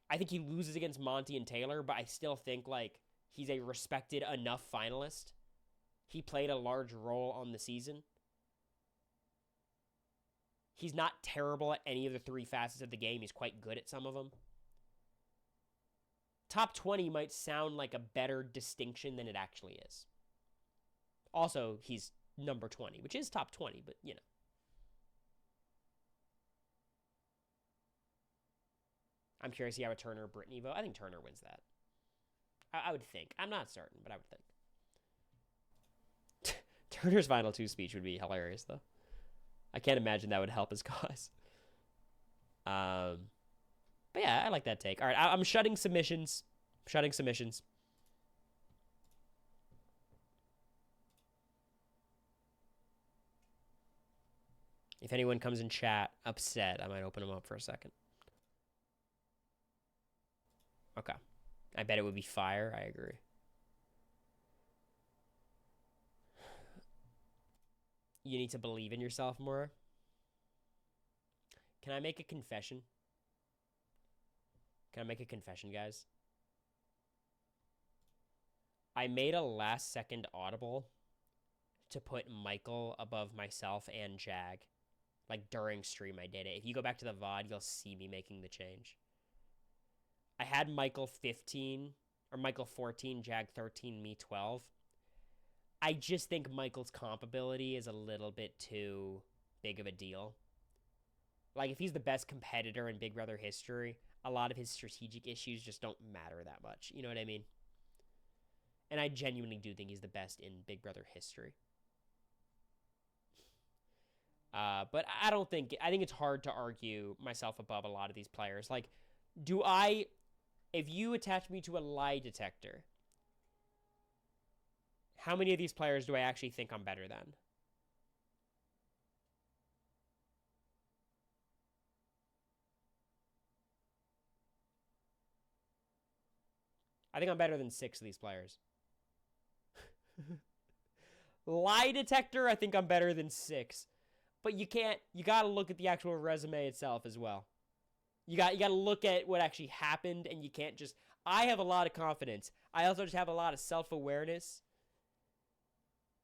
I think he loses against Monty and Taylor, but I still think like he's a respected enough finalist. He played a large role on the season. He's not terrible at any of the three facets of the game. He's quite good at some of them. Top 20 might sound like a better distinction than it actually is. Also, he's number 20, which is top 20, but, you know. I'm curious to see how a Turner Brittany vote. I think Turner wins that. I would think. I'm not certain, but I would think. Turner's final two speech would be hilarious, though. I can't imagine that would help his cause. But yeah, I like that take. All right, I'm shutting submissions. If anyone comes in chat upset, I might open them up for a second. Okay. I bet it would be fire. I agree. You need to believe in yourself more. Can I make a confession? Guys? I made a last-second audible to put Michael above myself and Jag. Like, during stream, I did it. If you go back to the VOD, you'll see me making the change. I had Michael 15, or Michael 14, Jag 13, me 12. I just think Michael's comp ability is a little bit too big of a deal. Like, if he's the best competitor in Big Brother history, a lot of his strategic issues just don't matter that much. You know what I mean? And I genuinely do think he's the best in Big Brother history. But I think it's hard to argue myself above a lot of these players. Like, if you attach me to a lie detector, how many of these players do I actually think I'm better than? I think I'm better than 6 of these players. Lie detector, I think I'm better than 6. But you gotta look at the actual resume itself as well. You gotta look at what actually happened, and you can't just... I have a lot of confidence. I also just have a lot of self-awareness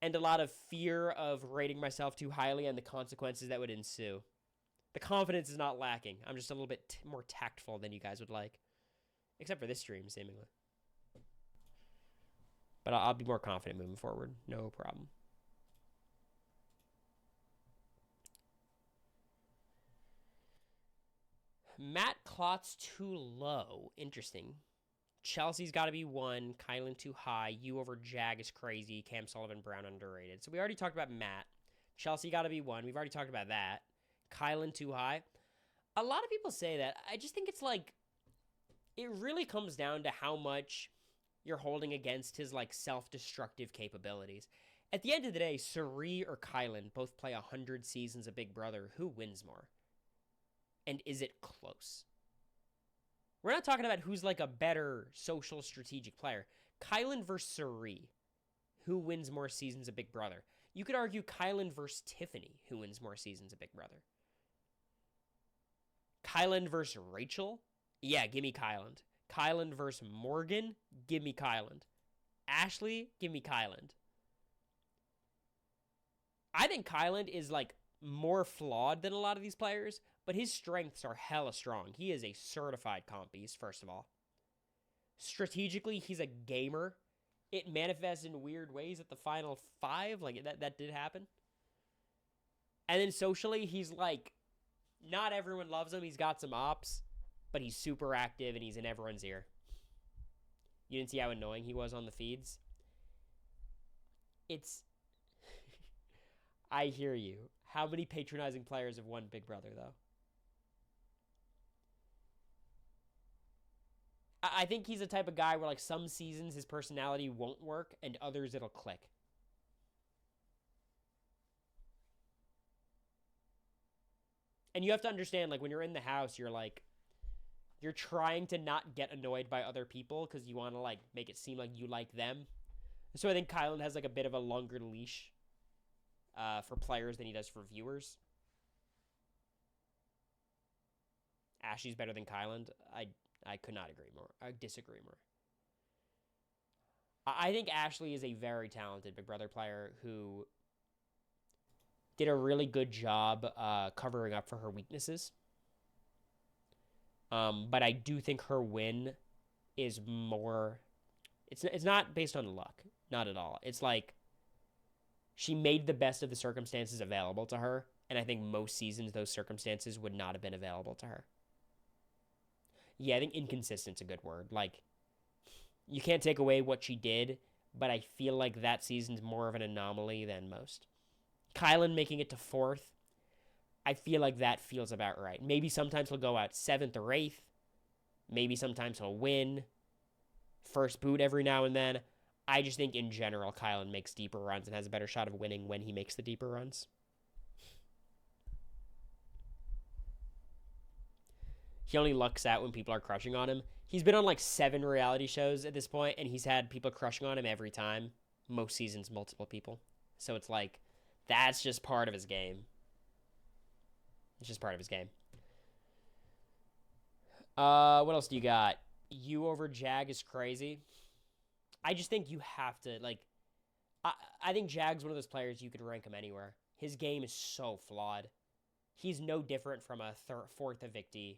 and a lot of fear of rating myself too highly and the consequences that would ensue. The confidence is not lacking. I'm just a little bit more tactful than you guys would like. Except for this stream, seemingly. But I'll be more confident moving forward. No problem. Matt Klotz too low. Interesting. Chelsea's got to be 1. Kylan too high. You over Jag is crazy. Cam Sullivan Brown underrated. So we already talked about Matt. Chelsea got to be 1. We've already talked about that. Kylan too high. A lot of people say that. I just think it's like... It really comes down to how much you're holding against his like self-destructive capabilities. At the end of the day, Suri or Kylan both play 100 seasons of Big Brother. Who wins more? And is it close? We're not talking about who's like a better social strategic player. Kylan versus Suri. Who wins more seasons of Big Brother? You could argue Kylan versus Tiffany. Who wins more seasons of Big Brother? Kylan versus Rachel? Yeah, give me Kylan. Kylan versus Morgan? Give me Kylan. Ashley? Give me Kylan. I think Kylan is like more flawed than a lot of these players, but his strengths are hella strong. He is a certified comp beast, first of all. Strategically, he's a gamer. It manifests in weird ways at the final 5. Like, that did happen. And then socially, he's like, not everyone loves him. He's got some ops, but he's super active and he's in everyone's ear. You didn't see how annoying he was on the feeds? It's... I hear you. How many patronizing players have won Big Brother, though? I think he's the type of guy where, like, some seasons his personality won't work and others it'll click. And you have to understand, like, when you're in the house, you're, like, you're trying to not get annoyed by other people because you want to, like, make it seem like you like them. So I think Kylan has, like, a bit of a longer leash for players than he does for viewers. Ashley's better than Kylan. I could not agree more. I disagree more. I think Ashley is a very talented Big Brother player who did a really good job covering up for her weaknesses. But I do think her win is more... It's not based on luck. Not at all. It's like She made the best of the circumstances available to her, and I think most seasons those circumstances would not have been available to her. Yeah, I think inconsistent's a good word. Like, you can't take away what she did, but I feel like that season's more of an anomaly than most. Kylan making it to 4th, I feel like that feels about right. Maybe sometimes he'll go out 7th or 8th. Maybe sometimes he'll win. First boot every now and then. I just think in general, Kylan makes deeper runs and has a better shot of winning when he makes the deeper runs. He only lucks out when people are crushing on him. He's been on like 7 reality shows at this point, and he's had people crushing on him every time. Most seasons, multiple people. So it's like, that's just part of his game. It's just part of his game. What else do you got? You over Jag is crazy. I just think you have to, like, I think Jag's one of those players you could rank him anywhere. His game is so flawed. He's no different from a 4th evictee.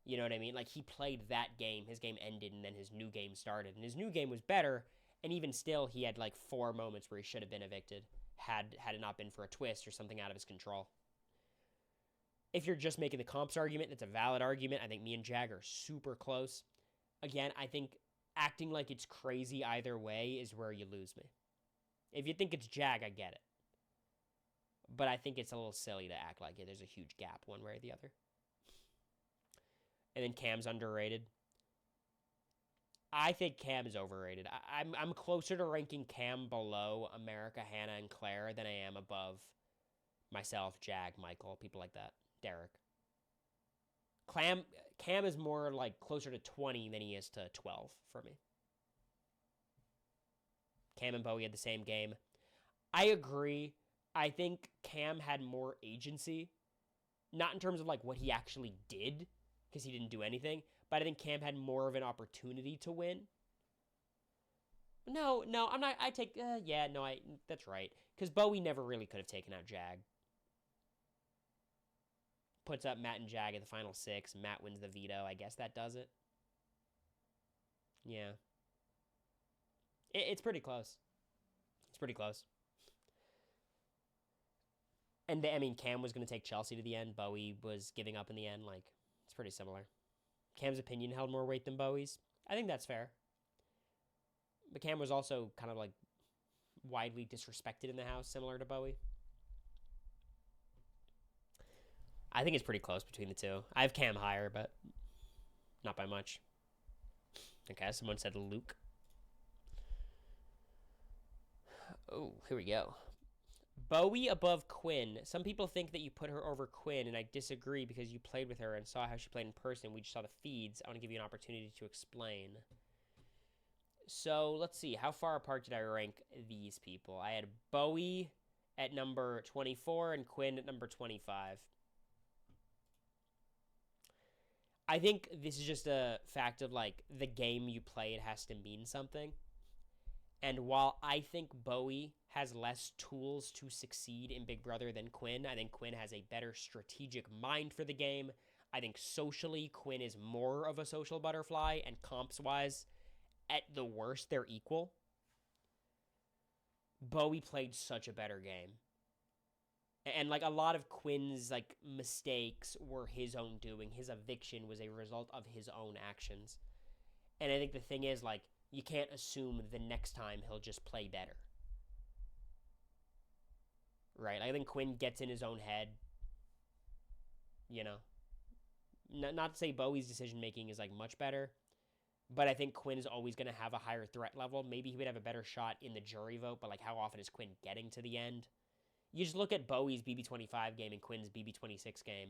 You know what I mean? Like, he played that game. His game ended, and then his new game started. And his new game was better, and even still, he had, like, 4 moments where he should have been evicted had it not been for a twist or something out of his control. If you're just making the comps argument, it's a valid argument. I think me and Jag are super close. Again, I think acting like it's crazy either way is where you lose me. If you think it's Jag, I get it. But I think it's a little silly to act like there's a huge gap one way or the other. And then Cam's underrated. I think Cam is overrated. I'm closer to ranking Cam below America, Hannah, and Claire than I am above myself, Jag, Michael, people like that. Derek. Cam is more like closer to 20 than he is to 12 for me. Cam and Bowie had the same game. I agree. I think Cam had more agency. Not in terms of like what he actually did, because he didn't do anything, but I think Cam had more of an opportunity to win. No, I'm not. That's right. Because Bowie never really could have taken out Jag. Puts up Matt and Jag at the final 6. Matt wins the veto. I guess that does it. Yeah. It's pretty close. It's pretty close. And Cam was going to take Chelsea to the end. Bowie was giving up in the end. Like, it's pretty similar. Cam's opinion held more weight than Bowie's. I think that's fair. But Cam was also kind of like widely disrespected in the house, similar to Bowie. I think it's pretty close between the two. I have Cam higher, but not by much. Okay, someone said Luke. Oh, here we go. Bowie above Quinn. Some people think that you put her over Quinn, and I disagree because you played with her and saw how she played in person. We just saw the feeds. I want to give you an opportunity to explain. So, let's see. How far apart did I rank these people? I had Bowie at number 24 and Quinn at number 25. I think this is just a fact of, like, the game you play, it has to mean something. And while I think Bowie has less tools to succeed in Big Brother than Quinn, I think Quinn has a better strategic mind for the game. I think socially, Quinn is more of a social butterfly, and comps-wise, at the worst, they're equal. Bowie played such a better game. And, like, a lot of Quinn's, like, mistakes were his own doing. His eviction was a result of his own actions. And I think the thing is, like, you can't assume the next time he'll just play better. Right? I think Quinn gets in his own head. You know? Not to say Bowie's decision-making is, like, much better. But I think Quinn is always going to have a higher threat level. Maybe he would have a better shot in the jury vote, but, like, how often is Quinn getting to the end? You just look at Bowie's BB25 game and Quinn's BB26 game.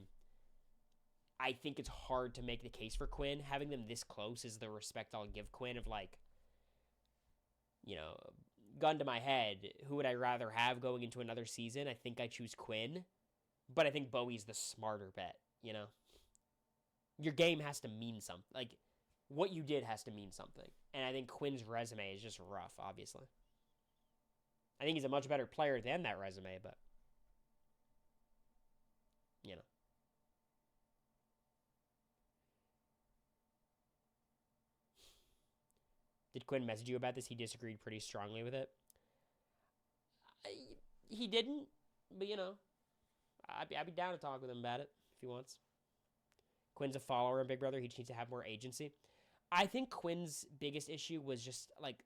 I think it's hard to make the case for Quinn. Having them this close is the respect I'll give Quinn of, like, you know, gun to my head, who would I rather have going into another season? I think I choose Quinn, but I think Bowie's the smarter bet, you know? Your game has to mean something. Like, what you did has to mean something. And I think Quinn's resume is just rough, obviously. I think he's a much better player than that resume, but, you know. Did Quinn message you about this? He disagreed pretty strongly with it. He didn't, but, you know, I'd be down to talk with him about it if he wants. Quinn's a follower of Big Brother. He just needs to have more agency. I think Quinn's biggest issue was just, like,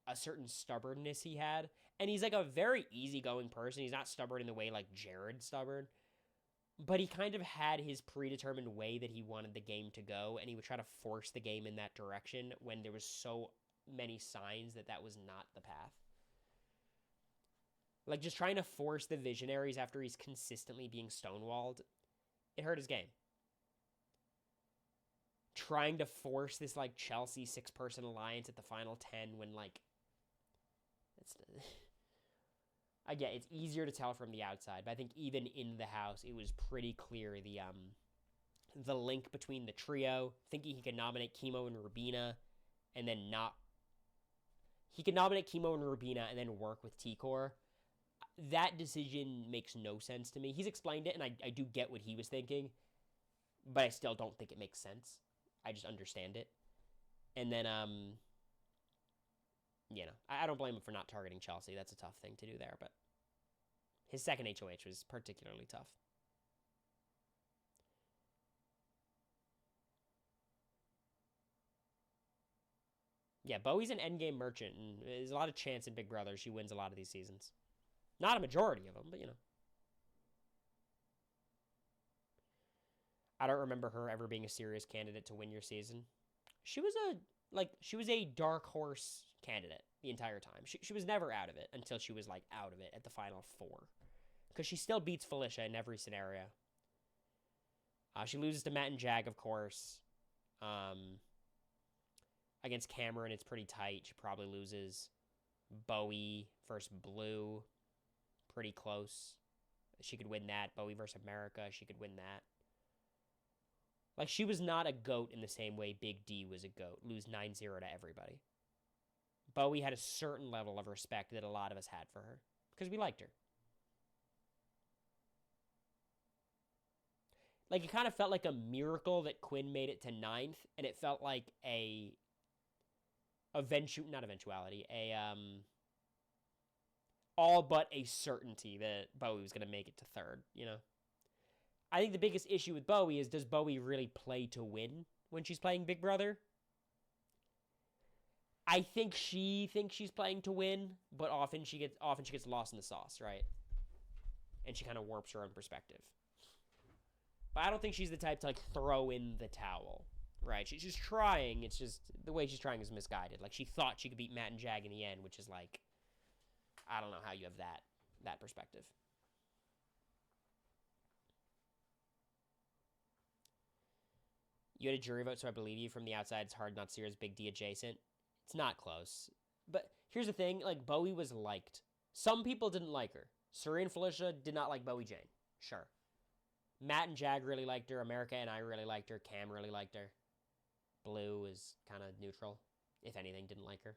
a certain stubbornness he had. And he's, like, a very easygoing person. He's not stubborn in the way, like, Jared's stubborn. But he kind of had his predetermined way that he wanted the game to go, and he would try to force the game in that direction when there was so many signs that that was not the path. Like, just trying to force the visionaries after he's consistently being stonewalled, it hurt his game. Trying to force this, like, Chelsea 6-person alliance at the final 10 when, like, it's... I get it's easier to tell from the outside, but I think even in the house, it was pretty clear the link between the trio, thinking he could nominate Chemo and Rubina, and then not... He could nominate Chemo and Rubina and then work with T-Core. That decision makes no sense to me. He's explained it, and I do get what he was thinking, but I still don't think it makes sense. I just understand it. And then, you know, I don't blame him for not targeting Chelsea. That's a tough thing to do there, but his second HOH was particularly tough. Yeah, Bowie's an endgame merchant, and there's a lot of chance in Big Brother she wins a lot of these seasons. Not a majority of them, but, you know. I don't remember her ever being a serious candidate to win your season. She was a dark horse candidate the entire time. She was never out of it until she was, like, out of it at the final 4. Because she still beats Felicia in every scenario. She loses to Matt and Jag, of course. Against Cameron, it's pretty tight. She probably loses. Bowie versus Blue, pretty close. She could win that. Bowie versus America, she could win that. Like, she was not a GOAT in the same way Big D was a GOAT. Lose 9-0 to everybody. Bowie had a certain level of respect that a lot of us had for her. Because we liked her. Like, it kind of felt like a miracle that Quinn made it to 9th. And it felt like all but a certainty that Bowie was going to make it to 3rd, you know? I think the biggest issue with Bowie is, does Bowie really play to win when she's playing Big Brother? I think she thinks she's playing to win, but often she gets lost in the sauce, right? And she kind of warps her own perspective. But I don't think she's the type to, like, throw in the towel, right? She's just trying. It's just the way she's trying is misguided. Like, she thought she could beat Matt and Jag in the end, which is like, I don't know how you have that perspective. You had a jury vote, so I believe you. From the outside, it's hard not to see her as Big D adjacent. It's not close. But here's the thing, like, Bowie was liked. Some people didn't like her. Suri and Felicia did not like Bowie Jane. Sure. Matt and Jag really liked her. America and I really liked her. Cam really liked her. Blue is kind of neutral. If anything, didn't like her.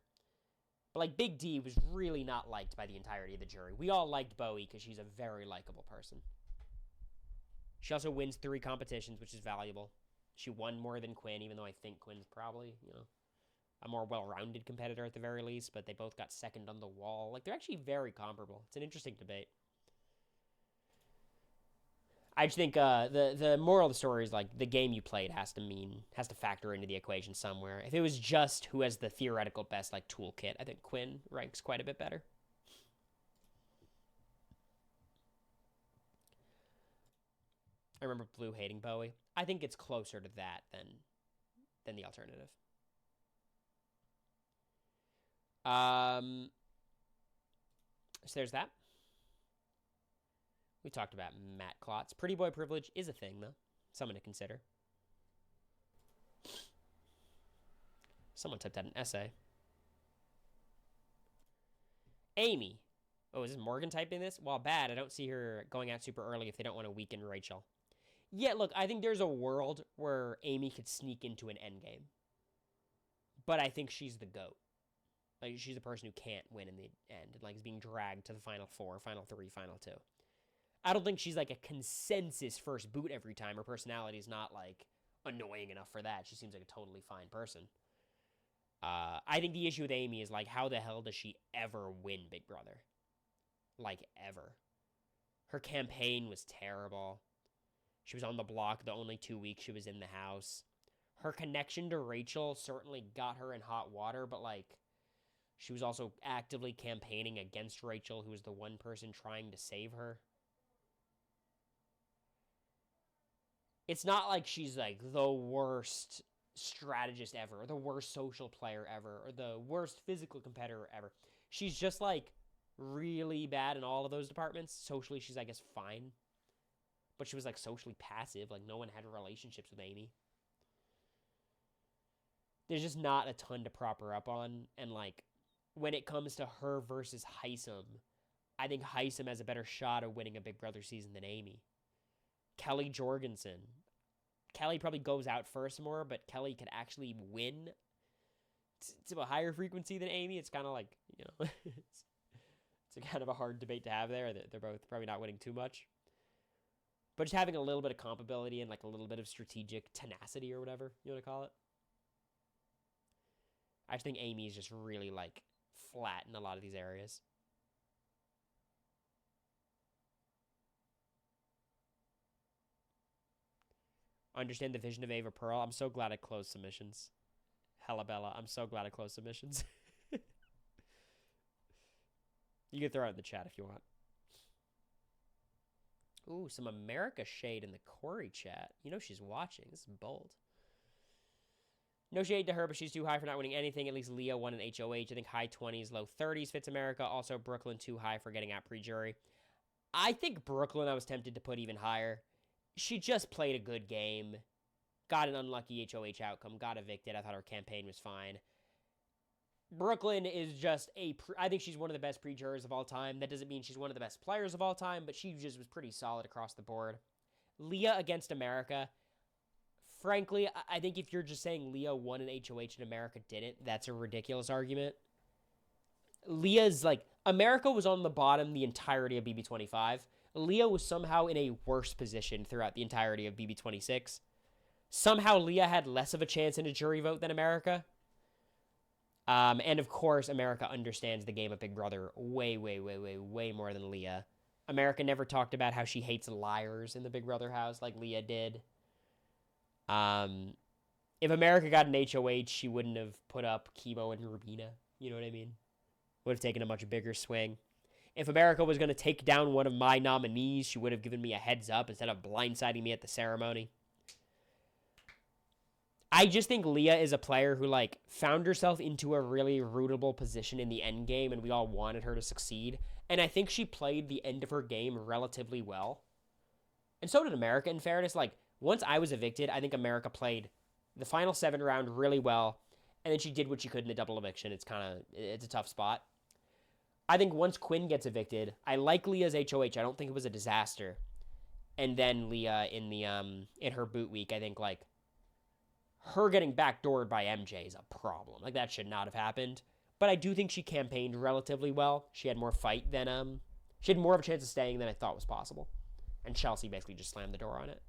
But, like, Big D was really not liked by the entirety of the jury. We all liked Bowie because she's a very likable person. She also wins 3 competitions, which is valuable. She won more than Quinn, even though I think Quinn's probably, you know, a more well-rounded competitor at the very least, but they both got second on the wall. Like, they're actually very comparable. It's an interesting debate. I just think the moral of the story is, like, the game you played has to factor into the equation somewhere. If it was just who has the theoretical best, like, toolkit, I think Quinn ranks quite a bit better. I remember Blue hating Bowie. I think it's closer to that than the alternative. So there's that. We talked about Matt Klotz. Pretty boy privilege is a thing, though. Something to consider. Someone typed out an essay. Amy. Oh, is this Morgan typing this? While bad, I don't see her going out super early if they don't want to weaken Rachel. Yeah, look, I think there's a world where Amy could sneak into an endgame. But I think she's the GOAT. Like, she's the person who can't win in the end. And, like, is being dragged to the final 4, final 3, final 2. I don't think she's, like, a consensus first boot every time. Her personality is not, like, annoying enough for that. She seems like a totally fine person. I think the issue with Amy is, like, how the hell does she ever win Big Brother? Like, ever. Her campaign was terrible. She was on the block the only 2 weeks she was in the house. Her connection to Rachel certainly got her in hot water, but, like, she was also actively campaigning against Rachel, who was the one person trying to save her. It's not like she's, like, the worst strategist ever, or the worst social player ever, or the worst physical competitor ever. She's just, like, really bad in all of those departments. Socially, she's, I guess, fine. But she was, like, socially passive. Like, no one had relationships with Amy. There's just not a ton to prop her up on. And, like, when it comes to her versus Heisem, I think Heisem has a better shot of winning a Big Brother season than Amy. Kelly Jorgensen. Kelly probably goes out first more, but Kelly could actually win to a higher frequency than Amy. It's kind of like, it's a kind of a hard debate to have there. They're both probably not winning too much. But just having a little bit of compatibility and, like, a little bit of strategic tenacity or whatever you want to call it. I just think Amy is just really, like, flat in a lot of these areas. Understand the vision of Ava Pearl. I'm so glad I closed submissions. Hella Bella. I'm so glad I closed submissions. You can throw it in the chat if you want. Ooh, some America shade in the Cory chat. You know she's watching. This is bold. No shade to her, but she's too high for not winning anything. At least Leah won an HOH. I think high 20s, low 30s fits America. Also, Brooklyn too high for getting out pre-jury. I think Brooklyn I was tempted to put even higher. She just played a good game. Got an unlucky HOH outcome. Got evicted. I thought her campaign was fine. Brooklyn is just I think she's one of the best pre-jurors of all time. That doesn't mean she's one of the best players of all time, but she just was pretty solid across the board. Leah against America. Frankly, I think if you're just saying Leah won an HOH and America didn't, that's a ridiculous argument. Leah's, like, America was on the bottom the entirety of BB25. Leah was somehow in a worse position throughout the entirety of BB26. Somehow Leah had less of a chance in a jury vote than America. And of course, America understands the game of Big Brother way, way, way, way, way more than Leah. America never talked about how she hates liars in the Big Brother house like Leah did. If America got an HOH, she wouldn't have put up Chemo and Rubina. You know what I mean? Would have taken a much bigger swing. If America was going to take down one of my nominees, she would have given me a heads up instead of blindsiding me at the ceremony. I just think Leah is a player who, like, found herself into a really rootable position in the end game, and we all wanted her to succeed. And I think she played the end of her game relatively well. And so did America, in fairness. Like, once I was evicted, I think America played the final 7 round really well, and then she did what she could in the double eviction. It's a tough spot. I think once Quinn gets evicted, I like Leah's HOH. I don't think it was a disaster. And then Leah in her boot week, I think, like, her getting backdoored by MJ is a problem. Like, that should not have happened. But I do think she campaigned relatively well. She had more fight than she had more of a chance of staying than I thought was possible. And Chelsea basically just slammed the door on it.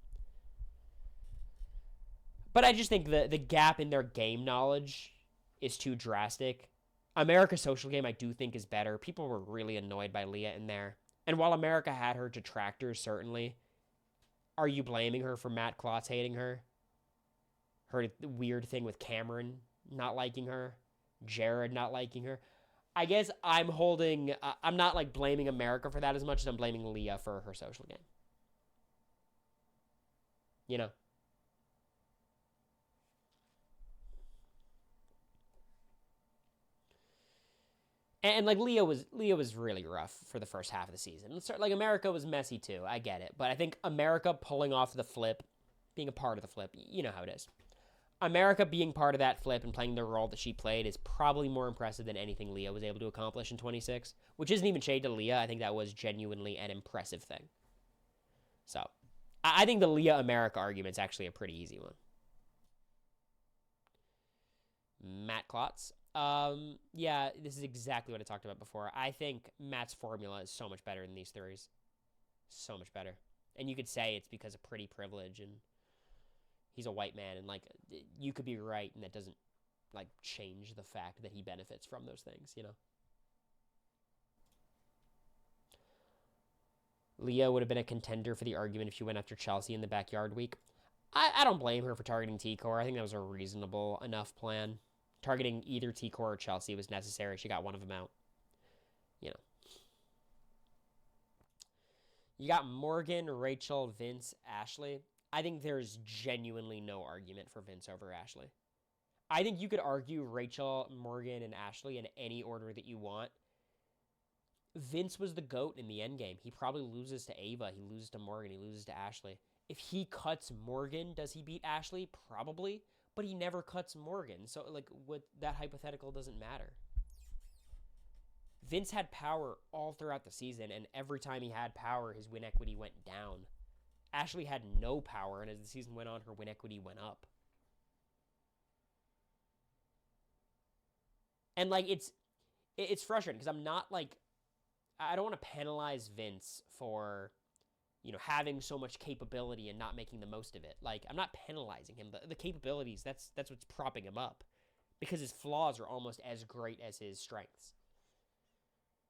But I just think the gap in their game knowledge is too drastic. America's social game, I do think, is better. People were really annoyed by Leah in there. And while America had her detractors, certainly, are you blaming her for Matt Klotz hating her? Her weird thing with Cameron not liking her? Jared not liking her? I guess I'm not, like, blaming America for that as much as I'm blaming Leah for her social game. You know? And, like, Leah was really rough for the first half of the season. Like, America was messy too. I get it. But I think America pulling off the flip, being a part of the flip, you know how it is. America being part of that flip and playing the role that she played is probably more impressive than anything Leah was able to accomplish in 26, which isn't even shade to Leah. I think that was genuinely an impressive thing. So, I think the Leah-America argument's actually a pretty easy one. Matt Klotz. Yeah, this is exactly what I talked about before. I think Matt's formula is so much better than these theories. So much better. And you could say it's because of pretty privilege and he's a white man, and, like, you could be right, and that doesn't, like, change the fact that he benefits from those things, you know? Leah would have been a contender for the argument if she went after Chelsea in the backyard week. I don't blame her for targeting T-Core. I think that was a reasonable enough plan. Targeting either T-Core or Chelsea was necessary. She got one of them out. You know. You got Morgan, Rachel, Vince, Ashley. I think there's genuinely no argument for Vince over Ashley. I think you could argue Rachel, Morgan, and Ashley in any order that you want. Vince was the GOAT in the endgame. He probably loses to Ava. He loses to Morgan. He loses to Ashley. If he cuts Morgan, does he beat Ashley? Probably. But he never cuts Morgan. So, like, that hypothetical doesn't matter. Vince had power all throughout the season, and every time he had power, his win equity went down. Ashley had no power, and as the season went on, her win equity went up. And, like, it's frustrating because I'm not, like, I don't want to penalize Vince for, you know, having so much capability and not making the most of it. Like, I'm not penalizing him. The capabilities, that's what's propping him up. Because his flaws are almost as great as his strengths.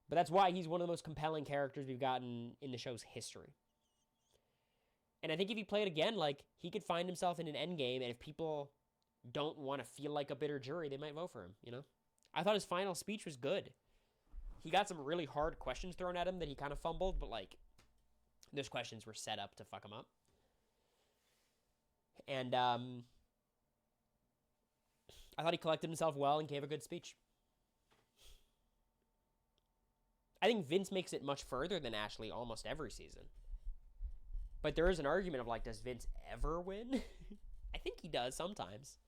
But that's why he's one of the most compelling characters we've gotten in the show's history. And I think if he played again, like, he could find himself in an endgame, and if people don't want to feel like a bitter jury, they might vote for him, you know? I thought his final speech was good. He got some really hard questions thrown at him that he kind of fumbled, but, like, those questions were set up to fuck him up. And I thought he collected himself well and gave a good speech. I think Vince makes it much further than Ashley almost every season. But there is an argument of, like, does Vince ever win? I think he does sometimes.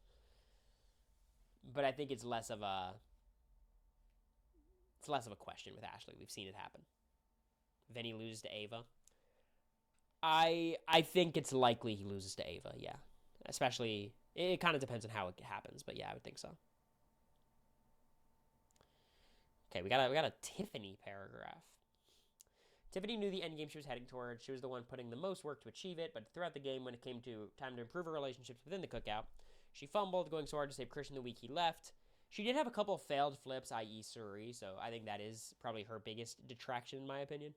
But I think it's less of a question with Ashley. We've seen it happen. Then he loses to Ava. I think it's likely he loses to Ava, yeah. Especially, it kind of depends on how it happens, but yeah, I would think so. Okay, we got a Tiffany paragraph. Tiffany knew the endgame she was heading toward. She was the one putting the most work to achieve it, but throughout the game, when it came to time to improve her relationships within the cookout, she fumbled, going so hard to save Christian the week he left. She did have a couple of failed flips, i.e. Suri, so I think that is probably her biggest detraction, in my opinion.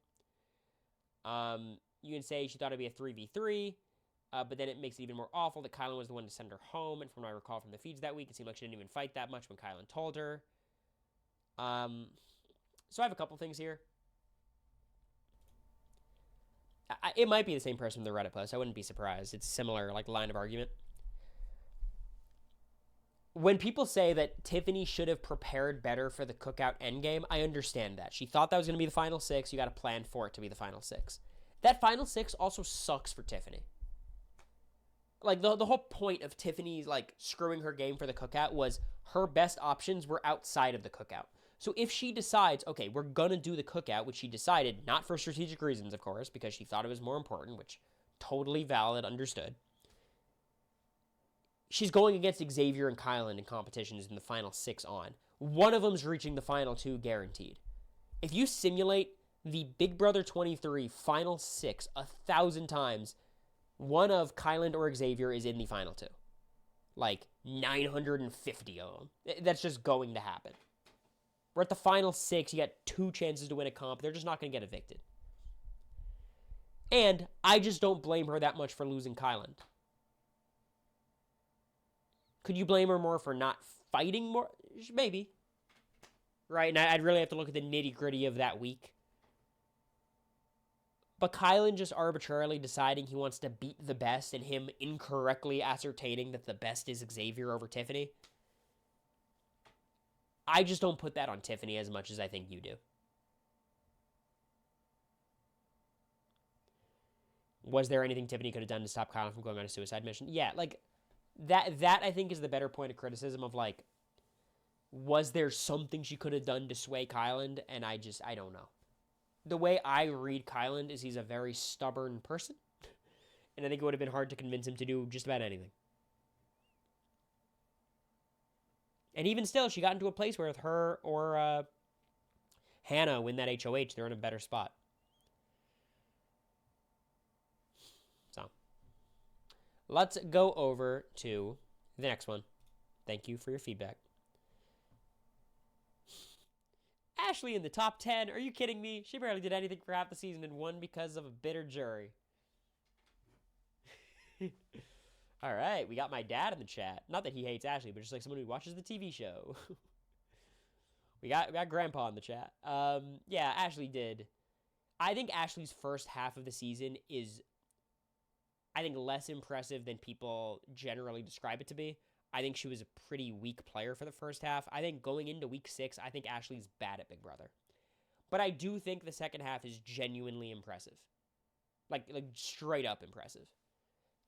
You can say she thought it'd be a 3v3, but then it makes it even more awful that Kylan was the one to send her home, and from what I recall from the feeds that week, it seemed like she didn't even fight that much when Kylan told her. So I have a couple things here. It might be the same person from the Reddit post. I wouldn't be surprised. It's similar, like, line of argument. When people say that Tiffany should have prepared better for the cookout endgame, I understand that. She thought that was going to be the final six. You got to plan for it to be the final six. That final six also sucks for Tiffany. Like, the whole point of Tiffany's, like, screwing her game for the cookout was her best options were outside of the cookout. So if she decides, okay, we're going to do the cookout, which she decided, not for strategic reasons, of course, because she thought it was more important, which totally valid, understood. She's going against Xavier and Kylan in competitions in the final six on. One of them's reaching the final two guaranteed. If you simulate the Big Brother 23 final six 1,000 times, one of Kylan or Xavier is in the final two. Like 950 of them. That's just going to happen. We're at the final six. You got 2 chances to win a comp. They're just not going to get evicted. And I just don't blame her that much for losing Kylan. Could you blame her more for not fighting more? Maybe. Right? And I'd really have to look at the nitty-gritty of that week. But Kylan just arbitrarily deciding he wants to beat the best and him incorrectly ascertaining that the best is Xavier over Tiffany. I just don't put that on Tiffany as much as I think you do. Was there anything Tiffany could have done to stop Kylan from going on a suicide mission? Yeah, like, that I think is the better point of criticism of, like, was there something she could have done to sway Kylan? And I don't know. The way I read Kylan is he's a very stubborn person. And I think it would have been hard to convince him to do just about anything. And even still, she got into a place where with her or Hannah win that HOH, they're in a better spot. So, let's go over to the next one. Thank you for your feedback. Ashley in the top 10? Are you kidding me? She barely did anything for half the season and won because of a bitter jury. All right, we got my dad in the chat. Not that he hates Ashley, but just like someone who watches the TV show. we got Grandpa in the chat. Yeah, Ashley did. I think Ashley's first half of the season is, I think, less impressive than people generally describe it to be. I think she was a pretty weak player for the first half. I think going into week 6, I think Ashley's bad at Big Brother. But I do think the second half is genuinely impressive. Like straight up impressive.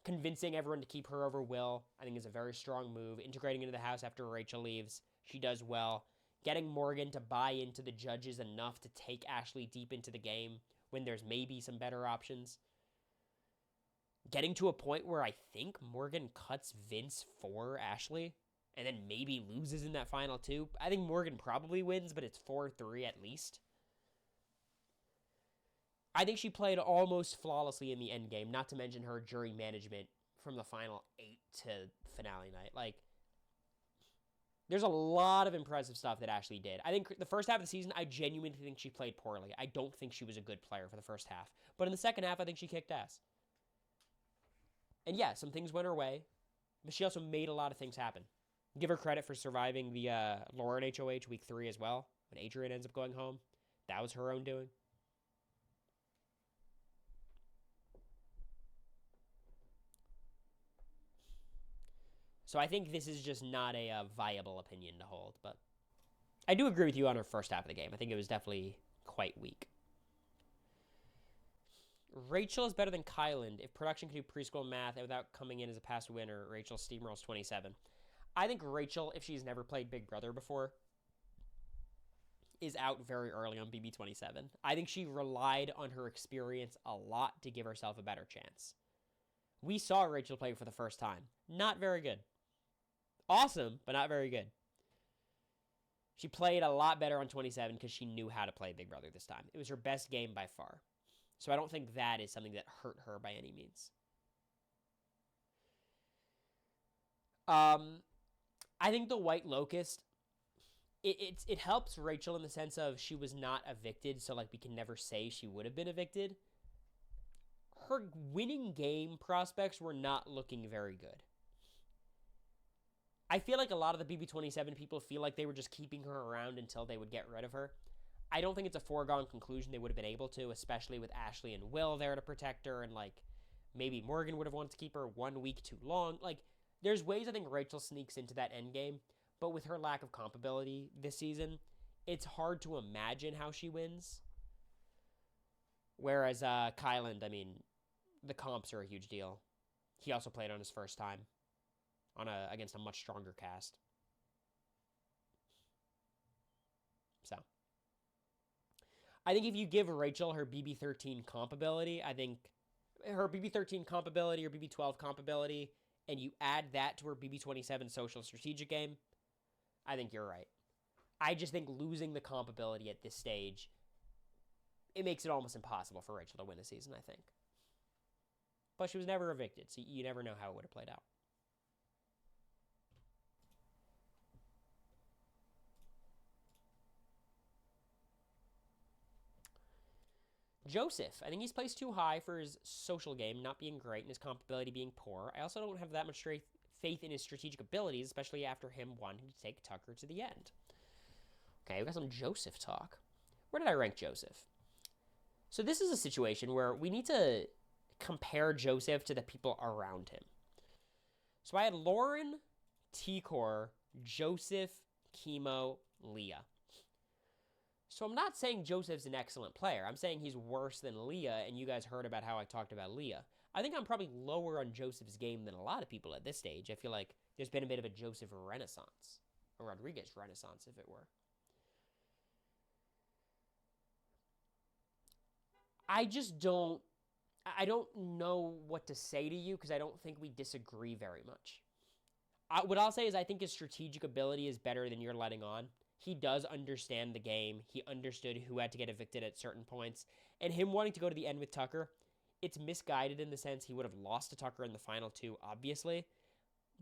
Convincing everyone to keep her over Will, I think, is a very strong move. Integrating into the house after Rachel leaves, she does well. Getting Morgan to buy into the judges enough to take Ashley deep into the game when there's maybe some better options. Getting to a point where I think Morgan cuts Vince for Ashley and then maybe loses in that final 2. I think Morgan probably wins, but it's 4-3 at least. I think she played almost flawlessly in the end game, not to mention her jury management from the final 8 to finale night. Like, there's a lot of impressive stuff that Ashley did. I think the first half of the season, I genuinely think she played poorly. I don't think she was a good player for the first half. But in the second half, I think she kicked ass. And yeah, some things went her way, but she also made a lot of things happen. Give her credit for surviving the Lauren HOH week 3 as well, when Adrian ends up going home. That was her own doing. So I think this is just not a viable opinion to hold, but I do agree with you on her first half of the game. I think it was definitely quite weak. Rachel is better than Kyland. If production can do preschool math and without coming in as a past winner, Rachel steamrolls 27. I think Rachel, if she's never played Big Brother before, is out very early on BB27. I think she relied on her experience a lot to give herself a better chance. We saw Rachel play for the first time. Not very good. Awesome, but not very good. She played a lot better on 27 because she knew how to play Big Brother this time. It was her best game by far. So I don't think that is something that hurt her by any means. I think the White Locust, it helps Rachel in the sense of she was not evicted, so like we can never say she would have been evicted. Her winning game prospects were not looking very good. I feel like a lot of the BB27 people feel like they were just keeping her around until they would get rid of her. I don't think it's a foregone conclusion they would have been able to, especially with Ashley and Will there to protect her, and like maybe Morgan would have wanted to keep her 1 week too long. Like, there's ways I think Rachel sneaks into that endgame, but with her lack of comp ability this season, it's hard to imagine how she wins. Whereas Kyland, I mean, the comps are a huge deal. He also played on his first time against a much stronger cast. So I think if you give Rachel her BB13 comp ability, I think her BB13 comp ability or BB12 comp ability, and you add that to her BB27 social strategic game, I think you're right. I just think losing the comp ability at this stage, it makes it almost impossible for Rachel to win the season, I think. But she was never evicted, so you never know how it would have played out. Joseph, I think he's placed too high for his social game not being great and his comp ability being poor. I also don't have that much faith in his strategic abilities, especially after him wanting to take Tucker to the end. Okay, we got some Joseph talk. Where did I rank Joseph? So this is a situation where we need to compare Joseph to the people around him. So I had Lauren, T-Core, Joseph, Chemo, Leah. So I'm not saying Joseph's an excellent player. I'm saying he's worse than Leah, and you guys heard about how I talked about Leah. I think I'm probably lower on Joseph's game than a lot of people at this stage. I feel like there's been a bit of a Joseph renaissance, a Rodriguez renaissance, if it were. I don't know what to say to you because I don't think we disagree very much. What I'll say is I think his strategic ability is better than you're letting on. He does understand the game. He understood who had to get evicted at certain points. And him wanting to go to the end with Tucker, it's misguided in the sense he would have lost to Tucker in the final 2, obviously.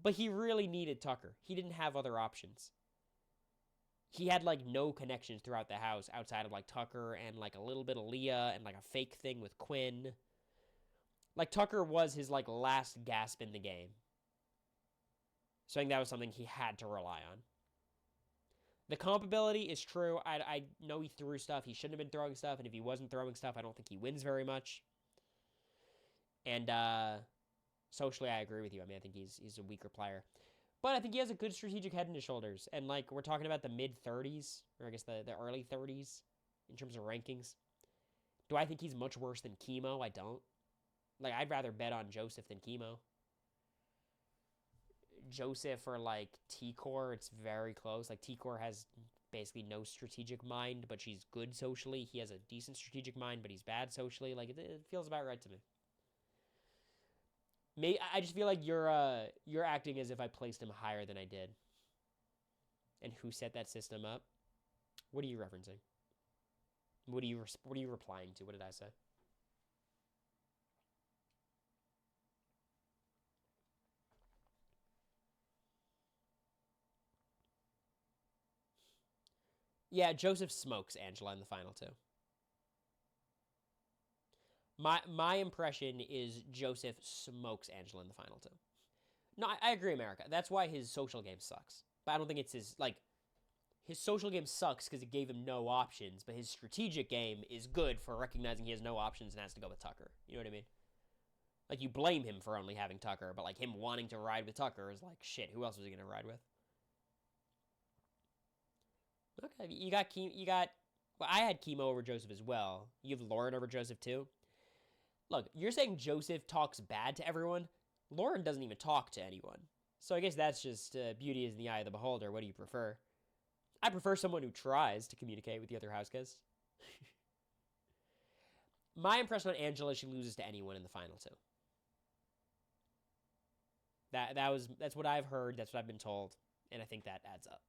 But he really needed Tucker. He didn't have other options. he had like no connections throughout the house outside of like Tucker and like a little bit of Leah and like a fake thing with Quinn. Like Tucker was his like last gasp in the game. So I think that was something he had to rely on. The comp ability is true. I know he threw stuff. He shouldn't have been throwing stuff. And if he wasn't throwing stuff, I don't think he wins very much. And socially, I agree with you. I mean, I think he's a weaker player. But I think he has a good strategic head in his shoulders. And, like, we're talking about the mid-30s, or I guess the early 30s in terms of rankings. Do I think he's much worse than Chemo? I don't. Like, I'd rather bet on Joseph than Chemo. Joseph or, like, T-Core, it's very close. Like, T-Core has basically no strategic mind, but she's good socially. He has a decent strategic mind, but he's bad socially. Like, it feels about right to me. I just feel like you're acting as if I placed him higher than I did. And who set that system up? What are you referencing? What are you replying to? What did I say? Yeah, Joseph smokes Angela in the final two. My impression is Joseph smokes Angela in the final two. No, I agree, America. That's why his social game sucks. But I don't think it's his social game sucks because it gave him no options, but his strategic game is good for recognizing he has no options and has to go with Tucker. You know what I mean? Like, you blame him for only having Tucker, but, like, him wanting to ride with Tucker is like, shit, who else was he going to ride with? Okay, well, I had Chemo over Joseph as well. You have Lauren over Joseph too? Look, you're saying Joseph talks bad to everyone. Lauren doesn't even talk to anyone. So I guess that's just beauty is in the eye of the beholder. What do you prefer? I prefer someone who tries to communicate with the other house guests. My impression on Angela is she loses to anyone in the final two. That's what I've heard. That's what I've been told, and I think that adds up.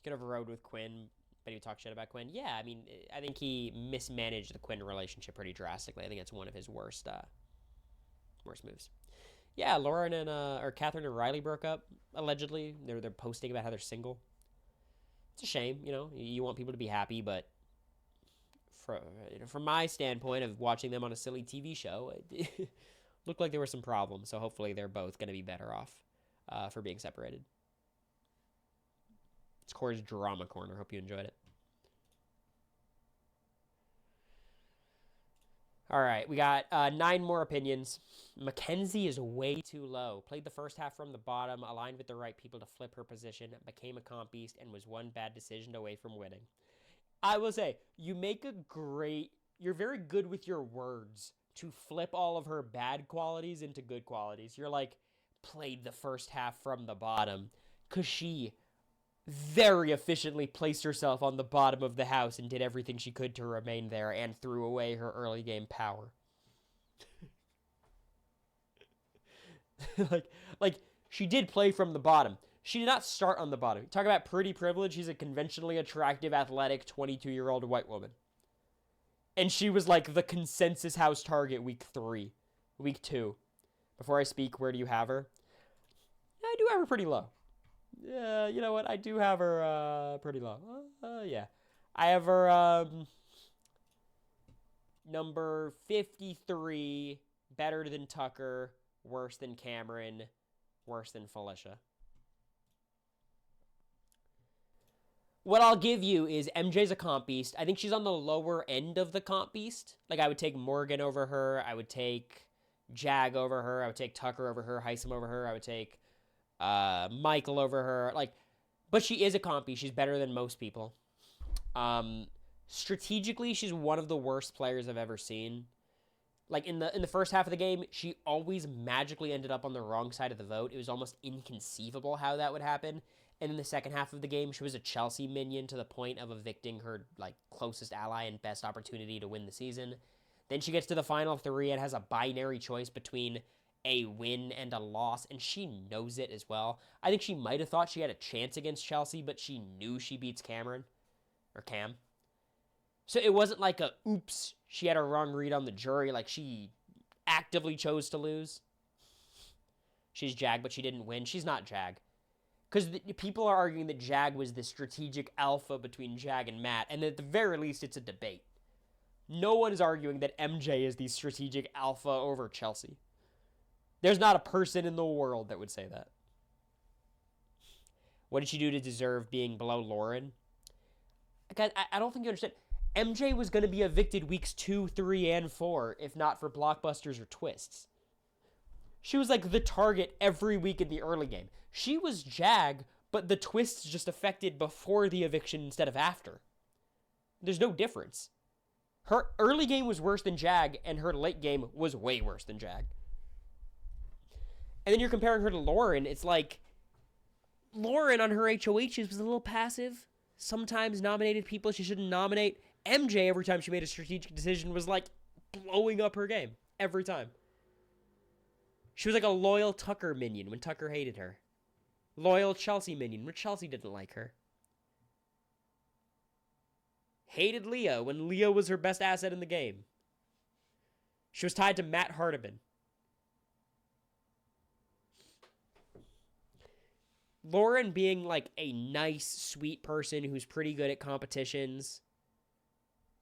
Could have rode with Quinn, but he would talk shit about Quinn. Yeah, I mean, I think he mismanaged the Quinn relationship pretty drastically. I think it's one of his worst moves. Yeah, Lauren and or Catherine and Riley broke up allegedly. They're posting about how they're single. It's a shame, you know. You want people to be happy, but from my standpoint of watching them on a silly TV show, it looked like there were some problems. So hopefully they're both going to be better off for being separated. It's Cory's Drama Corner. Hope you enjoyed it. All right, we got 9 more opinions. Mackenzie is way too low. Played the first half from the bottom, aligned with the right people to flip her position, became a comp beast, and was one bad decision away from winning. I will say, you're very good with your words to flip all of her bad qualities into good qualities. You're like, played the first half from the bottom, because she very efficiently placed herself on the bottom of the house and did everything she could to remain there and threw away her early game power. like she did play from the bottom. She did not start on the bottom. Talk about pretty privilege. She's a conventionally attractive, athletic, 22-year-old white woman. And she was like the consensus house target week 2. Before I speak, where do you have her? I do have her pretty low. Yeah, you know what? I do have her pretty low. Yeah. I have her number 53, better than Tucker, worse than Cameron, worse than Felicia. What I'll give you is MJ's a comp beast. I think she's on the lower end of the comp beast. Like, I would take Morgan over her. I would take Jag over her. I would take Tucker over her. Heisem over her. I would take Michael over her. Like, but she is a compy. She's better than most people. Strategically, she's one of the worst players I've ever seen. Like, in the first half of the game, she always magically ended up on the wrong side of the vote. It was almost inconceivable how that would happen. And in the second half of the game, she was a Chelsea minion to the point of evicting her like closest ally and best opportunity to win the season. Then she gets to the final 3 and has a binary choice between a win and a loss, and she knows it as well. I think she might have thought she had a chance against Chelsea, but she knew she beats Cam. So it wasn't like a oops, she had a wrong read on the jury. Like, she actively chose to lose. She's Jag, but she didn't win. She's not Jag. Because people are arguing that Jag was the strategic alpha between Jag and Matt, and at the very least, it's a debate. No one is arguing that MJ is the strategic alpha over Chelsea. There's not a person in the world that would say that. What did she do to deserve being below Lauren? Guys, I don't think you understand. MJ was going to be evicted weeks 2, 3, and 4 if not for blockbusters or twists. She was like the target every week in the early game. She was Jag, but the twists just affected before the eviction instead of after. There's no difference. Her early game was worse than Jag, and her late game was way worse than Jag. And then you're comparing her to Lauren. It's like, Lauren on her HOHs was a little passive. Sometimes nominated people she shouldn't nominate. MJ, every time she made a strategic decision, was like blowing up her game. Every time. She was like a loyal Tucker minion when Tucker hated her. Loyal Chelsea minion when Chelsea didn't like her. Hated Leah when Leah was her best asset in the game. She was tied to Matt Hardiman. Lauren being like a nice, sweet person who's pretty good at competitions,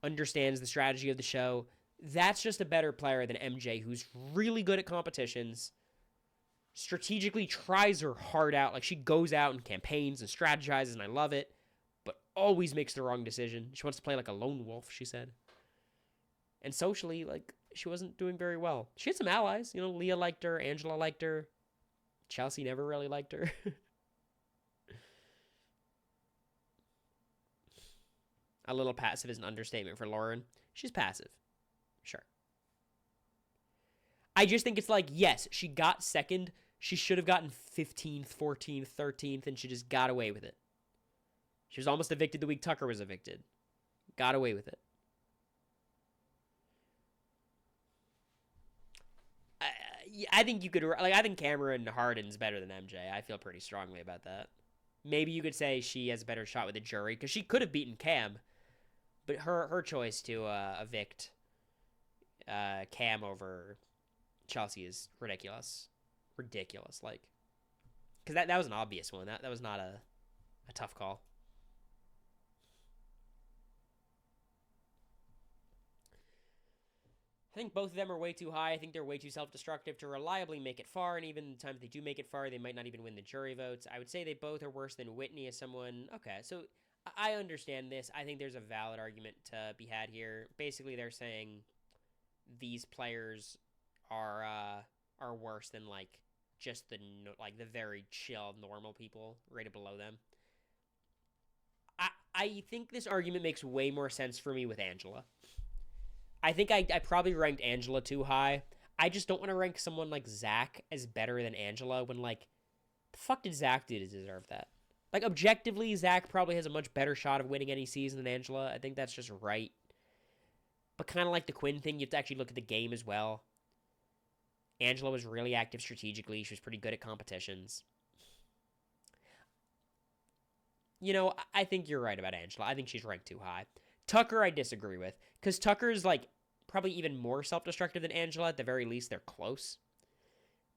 understands the strategy of the show, that's just a better player than MJ, who's really good at competitions, strategically tries her heart out. Like, she goes out and campaigns and strategizes, and I love it, but always makes the wrong decision. She wants to play like a lone wolf, she said. And socially, like, she wasn't doing very well. She had some allies. You know, Leah liked her, Angela liked her. Chelsea never really liked her. A little passive is an understatement for Lauren. She's passive. Sure. I just think it's like, yes, she got second. She should have gotten 15th, 14th, 13th, and she just got away with it. She was almost evicted the week Tucker was evicted. Got away with it. I think you could, like, I think Cameron Harden's better than MJ. I feel pretty strongly about that. Maybe you could say she has a better shot with the jury, because she could have beaten Cam, but her choice to evict Cam over Chelsea is ridiculous. Ridiculous, like, because that was an obvious one. That was not a tough call. I think both of them are way too high. I think they're way too self-destructive to reliably make it far, and even the times they do make it far, they might not even win the jury votes. I would say they both are worse than Whitney as someone... Okay, so I understand this. I think there's a valid argument to be had here. Basically, they're saying these players are worse than, like, just the very chill, normal people rated below them. I think this argument makes way more sense for me with Angela. I think I probably ranked Angela too high. I just don't want to rank someone like Zach as better than Angela when, like, the fuck did Zach do to deserve that? Like, objectively, Zach probably has a much better shot of winning any season than Angela. I think that's just right. But kind of like the Quinn thing, you have to actually look at the game as well. Angela was really active strategically. She was pretty good at competitions. You know, I think you're right about Angela. I think she's ranked too high. Tucker, I disagree with. Because Tucker's, like, probably even more self-destructive than Angela. At the very least, they're close.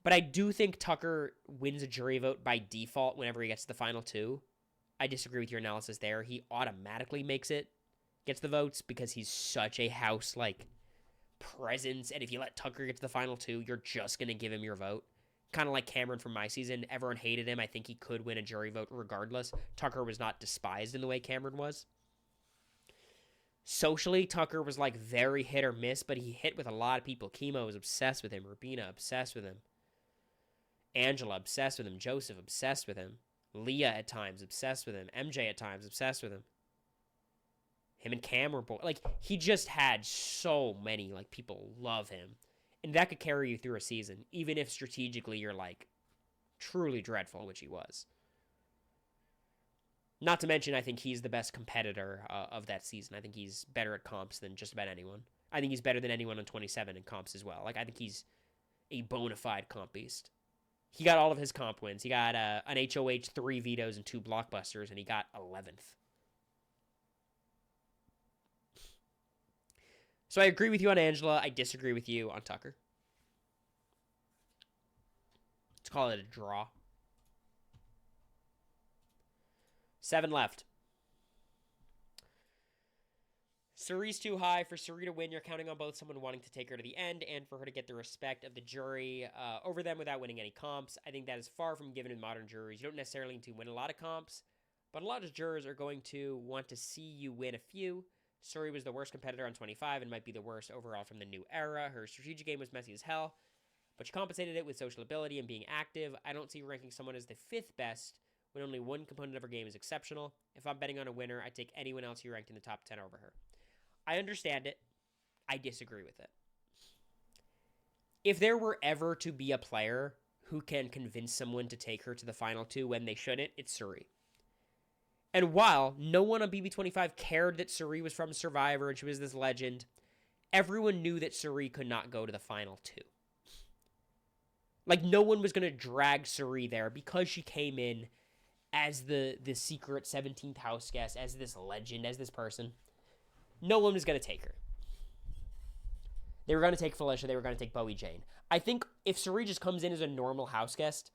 But I do think Tucker wins a jury vote by default whenever he gets to the final two. I disagree with your analysis there. He automatically gets the votes because he's such a house, like, presence. And if you let Tucker get to the final two, you're just going to give him your vote. Kind of like Cameron from my season. Everyone hated him. I think he could win a jury vote regardless. Tucker was not despised in the way Cameron was. Socially, Tucker was, like, very hit or miss, but he hit with a lot of people. Kimo was obsessed with him. Rubina, obsessed with him. Angela, obsessed with him. Joseph, obsessed with him. Leah, at times, obsessed with him. MJ, at times, obsessed with him. Him and Cam were both... Like, he just had so many, like, people love him. And that could carry you through a season, even if strategically you're, like, truly dreadful, which he was. Not to mention, I think he's the best competitor of that season. I think he's better at comps than just about anyone. I think he's better than anyone on 27 in comps as well. Like, I think he's a bona fide comp beast. He got all of his comp wins. He got an HOH, 3 vetoes, and 2 blockbusters, and he got 11th. So I agree with you on Angela. I disagree with you on Tucker. call it a draw. 7 left. Suri's too high. For Suri to win, you're counting on both someone wanting to take her to the end and for her to get the respect of the jury over them without winning any comps. I think that is far from given in modern juries. You don't necessarily need to win a lot of comps, but a lot of jurors are going to want to see you win a few. Suri was the worst competitor on 25 and might be the worst overall from the new era. Her strategic game was messy as hell, but she compensated it with social ability and being active. I don't see ranking someone as the 5th best when only one component of her game is exceptional. If I'm betting on a winner, I'd take anyone else you ranked in the top 10 over her. I understand it. I disagree with it. If there were ever to be a player who can convince someone to take her to the final 2 when they shouldn't, it's Suri. And while no one on BB25 cared that Suri was from Survivor and she was this legend, everyone knew that Suri could not go to the final 2. Like, no one was going to drag Suri there because she came in as the secret 17th house guest, as this legend, as this person. No one was going to take her. They were going to take Felicia. They were going to take Bowie Jane. I think if Suri just comes in as a normal house guest,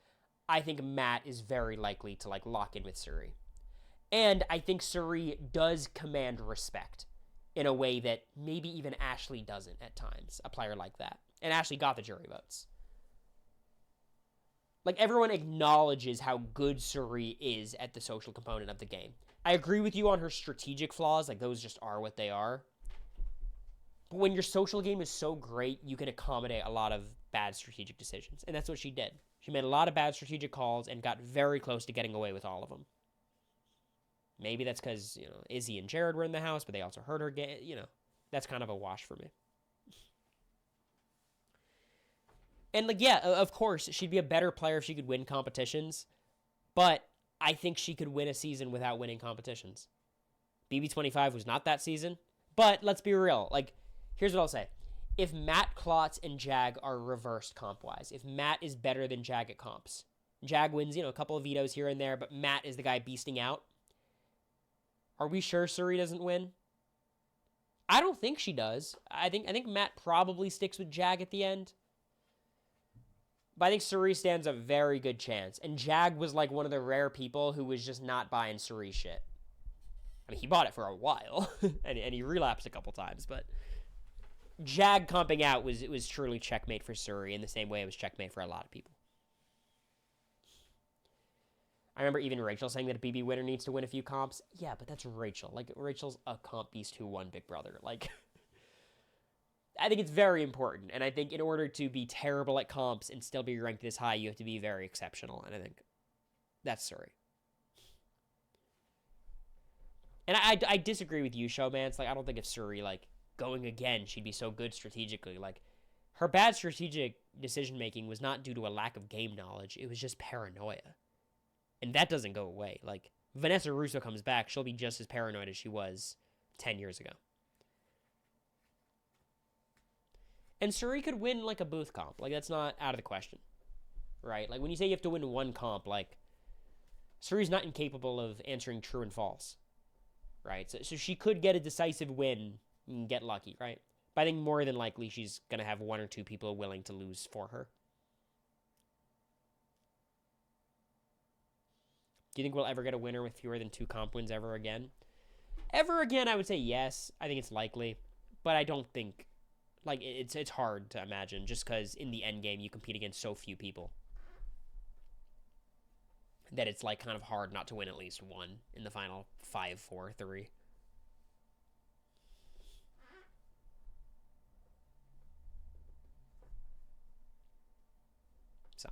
I think Matt is very likely to, like, lock in with Suri. And I think Suri does command respect in a way that maybe even Ashley doesn't at times, a player like that. And Ashley got the jury votes. Like, everyone acknowledges how good Suri is at the social component of the game. I agree with you on her strategic flaws. Like, those just are what they are. But when your social game is so great, you can accommodate a lot of bad strategic decisions. And that's what she did. She made a lot of bad strategic calls and got very close to getting away with all of them. Maybe that's because, Izzy and Jared were in the house, but they also heard her get, that's kind of a wash for me. And, like, yeah, of course, she'd be a better player if she could win competitions. But I think she could win a season without winning competitions. BB25 was not that season. But let's be real. Like, here's what I'll say. If Matt, Klotz, and Jag are reversed comp-wise, if Matt is better than Jag at comps, Jag wins, a couple of vetoes here and there, but Matt is the guy beasting out, are we sure Suri doesn't win? I don't think she does. I think Matt probably sticks with Jag at the end. But I think Suri stands a very good chance. And Jag was like one of the rare people who was just not buying Suri shit. I mean, he bought it for a while. and he relapsed a couple times. But Jag comping out was truly checkmate for Suri in the same way it was checkmate for a lot of people. I remember even Rachel saying that a BB winner needs to win a few comps. Yeah, but that's Rachel. Like, Rachel's a comp beast who won Big Brother. Like, I think it's very important. And I think in order to be terrible at comps and still be ranked this high, you have to be very exceptional. And I think that's Suri. And I disagree with you, Showman. Like, I don't think if Suri, like, going again, she'd be so good strategically. Like, her bad strategic decision-making was not due to a lack of game knowledge. It was just paranoia. And that doesn't go away. Like, Vanessa Russo comes back, she'll be just as paranoid as she was 10 years ago. And Suri could win, like, a booth comp. Like, that's not out of the question. Right? Like, when you say you have to win one comp, like, Suri's not incapable of answering true and false. Right? So she could get a decisive win and get lucky, right? But I think more than likely she's going to have one or two people willing to lose for her. Do you think we'll ever get a winner with fewer than 2 comp wins ever again? Ever again, I would say yes. I think it's likely. But I don't think... Like, it's hard to imagine just because in the end game you compete against so few people. That it's, like, kind of hard not to win at least one in the final 5, 4, 3. So.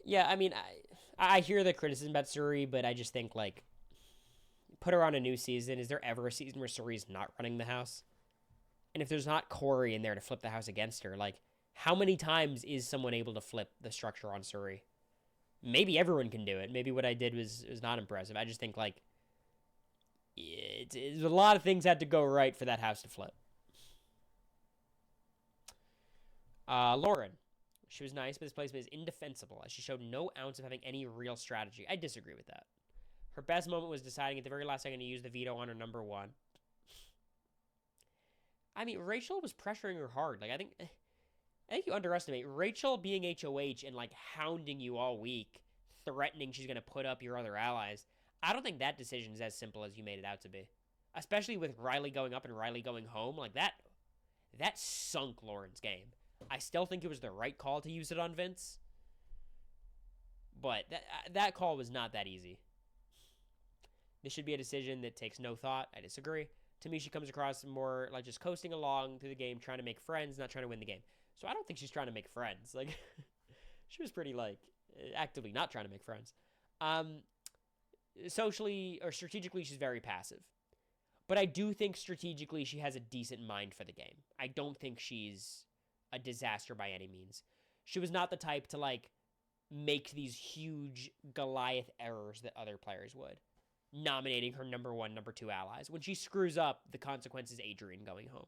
Yeah, I mean... I hear the criticism about Suri, but I just think, like, put her on a new season. Is there ever a season where Suri's not running the house? And if there's not Cory in there to flip the house against her, like, how many times is someone able to flip the structure on Suri? Maybe everyone can do it. Maybe what I did was not impressive. I just think, like, it's a lot of things had to go right for that house to flip. Lauren. She was nice, but this placement is indefensible, as she showed no ounce of having any real strategy. I disagree with that. Her best moment was deciding at the very last second to use the veto on her number 1. I mean, Rachel was pressuring her hard. Like, I think... I think you underestimate Rachel being HOH and like hounding you all week, threatening she's going to put up your other allies. I don't think that decision is as simple as you made it out to be. Especially with Riley going up and Riley going home, like that sunk Lauren's game. I still think it was the right call to use it on Vince, but that call was not that easy. This should be a decision that takes no thought. I disagree. To me, she comes across more like just coasting along through the game, trying to make friends, not trying to win the game. So I don't think she's trying to make friends. Like, she was pretty, like, actively not trying to make friends. Socially or strategically, she's very passive. But I do think strategically she has a decent mind for the game. I don't think she's a disaster by any means. She was not the type to, like, make these huge Goliath errors that other players would, nominating her number 1, number 2 allies. When she screws up, the consequence is Adrian going home.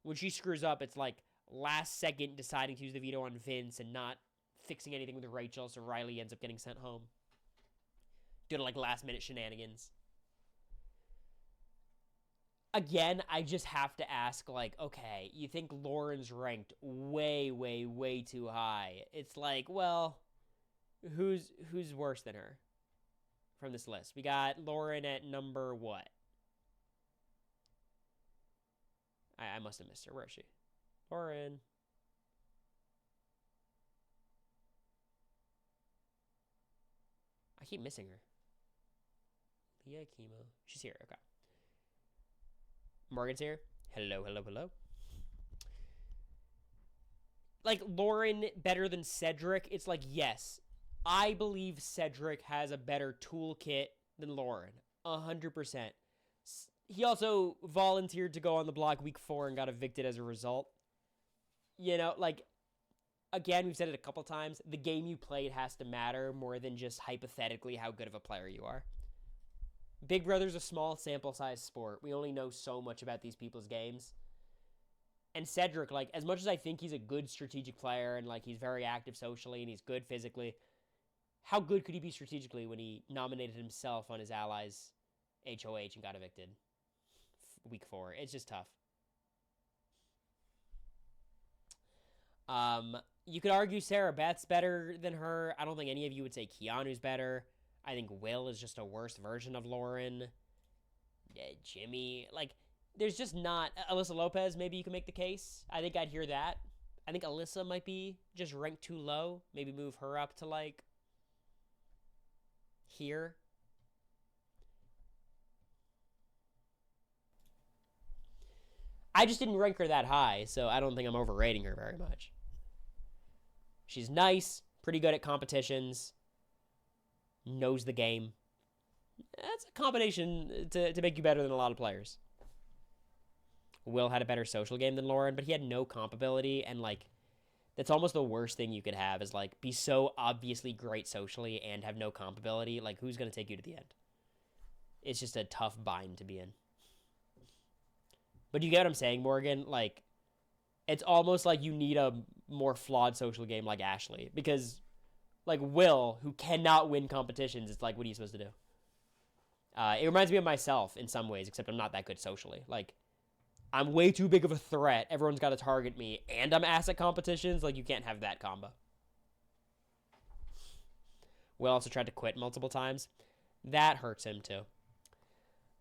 When she screws up, it's like last second deciding to use the veto on Vince and not fixing anything with Rachel, so Riley ends up getting sent home. Due to like last minute shenanigans. Again, I just have to ask, like, okay, you think Lauren's ranked way, way, way too high. It's like, well, who's worse than her from this list? We got Lauren at number what? I must have missed her. Where is she? Lauren. I keep missing her. Leah Chemo. She's here. Okay. Morgan's here. Hello, hello, hello. Like, Lauren better than Cedric? It's like, yes. I believe Cedric has a better toolkit than Lauren. 100%. He also volunteered to go on the block week 4 and got evicted as a result. You know, like, again, we've said it a couple times. The game you played has to matter more than just hypothetically how good of a player you are. Big Brother's a small sample size sport. We only know so much about these people's games. And Cedric, like, as much as I think he's a good strategic player and, like, he's very active socially and he's good physically, how good could he be strategically when he nominated himself on his allies' HOH and got evicted week 4? It's just tough. You could argue Sarah Beth's better than her. I don't think any of you would say Keanu's better. I think Will is just a worse version of Lauren. Jimmy, like, there's just not... Alyssa Lopez, maybe you can make the case. I think I'd hear that. I think Alyssa might be just ranked too low. Maybe move her up to, like, here. I just didn't rank her that high, so I don't think I'm overrating her very much. She's nice, pretty good at competitions, knows the game. That's a combination to make you better than a lot of players. Will had a better social game than Lauren, but he had no comp ability, and, like, that's almost the worst thing you could have is, like, be so obviously great socially and have no comp ability. Like, who's going to take you to the end? It's just a tough bind to be in. But you get what I'm saying, Morgan? Like, it's almost like you need a more flawed social game like Ashley. Because, like, Will, who cannot win competitions, it's like, what are you supposed to do? It reminds me of myself in some ways, except I'm not that good socially. Like, I'm way too big of a threat. Everyone's got to target me, and I'm ass at competitions. Like, you can't have that combo. Will also tried to quit multiple times. That hurts him, too.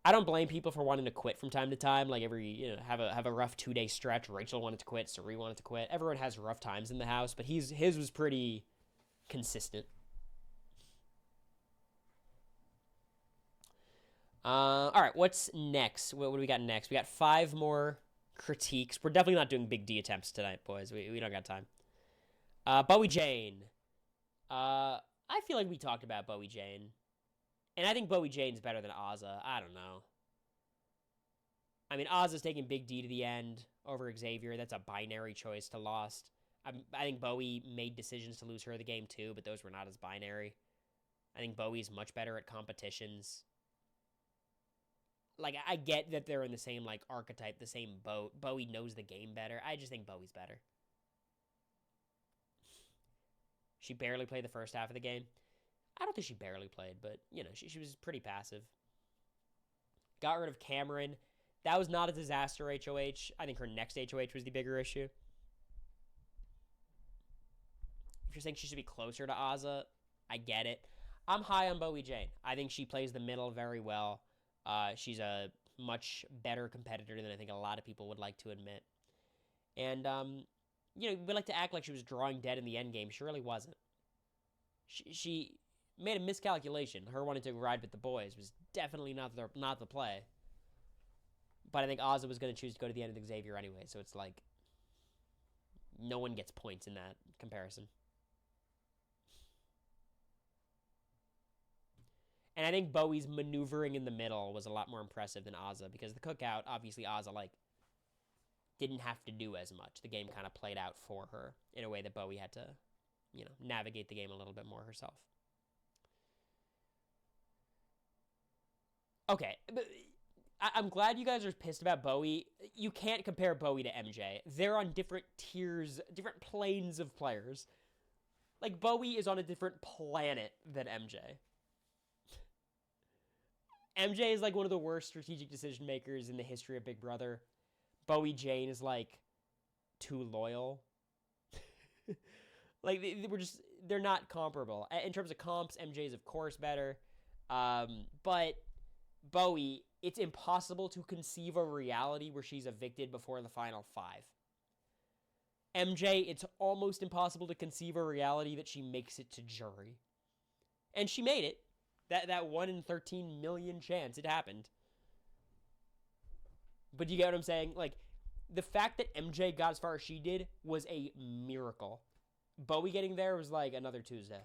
I don't blame people for wanting to quit from time to time. Like, have a rough 2-day stretch. Rachel wanted to quit. Sari wanted to quit. Everyone has rough times in the house, but his was pretty consistent. All right, what's next? What do we got next? We got 5 more critiques. We're definitely not doing Big D attempts tonight, boys. We don't got time. Bowie Jane. I feel like we talked about Bowie Jane. And I think Bowie Jane's better than Ozza. I don't know. I mean, Ozza's taking Big D to the end over Xavier. That's a binary choice to Lost. I think Bowie made decisions to lose her the game too, but those were not as binary. I think Bowie's much better at competitions. Like, I get that they're in the same, like, archetype, the same boat. Bowie knows the game better. I just think Bowie's better. She barely played the first half of the game. I don't think she barely played, but, you know, she was pretty passive. Got rid of Cameron. That was not a disaster HOH. I think her next HOH was the bigger issue. if you're saying she should be closer to Azah, I get it. I'm high on Bowie Jane. I think she plays the middle very well. She's a much better competitor than I think a lot of people would like to admit. And, we like to act like she was drawing dead in the end game. She really wasn't. She made a miscalculation. Her wanting to ride with the boys was definitely not the play. But I think Azah was going to choose to go to the end of Xavier anyway, so it's like no one gets points in that comparison. And I think Bowie's maneuvering in the middle was a lot more impressive than Azah, because the cookout, obviously Azah, didn't have to do as much. The game kind of played out for her in a way that Bowie had to, navigate the game a little bit more herself. Okay, but I'm glad you guys are pissed about Bowie. You can't compare Bowie to MJ. They're on different tiers, different planes of players. Bowie is on a different planet than MJ. MJ is one of the worst strategic decision makers in the history of Big Brother. Bowie Jane is too loyal. They're not comparable. In terms of comps, MJ is of course better. But Bowie, it's impossible to conceive a reality where she's evicted before the final 5. MJ, it's almost impossible to conceive a reality that she makes it to jury. And she made it. That 1 in 13 million chance, it happened. But you get what I'm saying? The fact that MJ got as far as she did was a miracle. Bowie getting there was another Tuesday.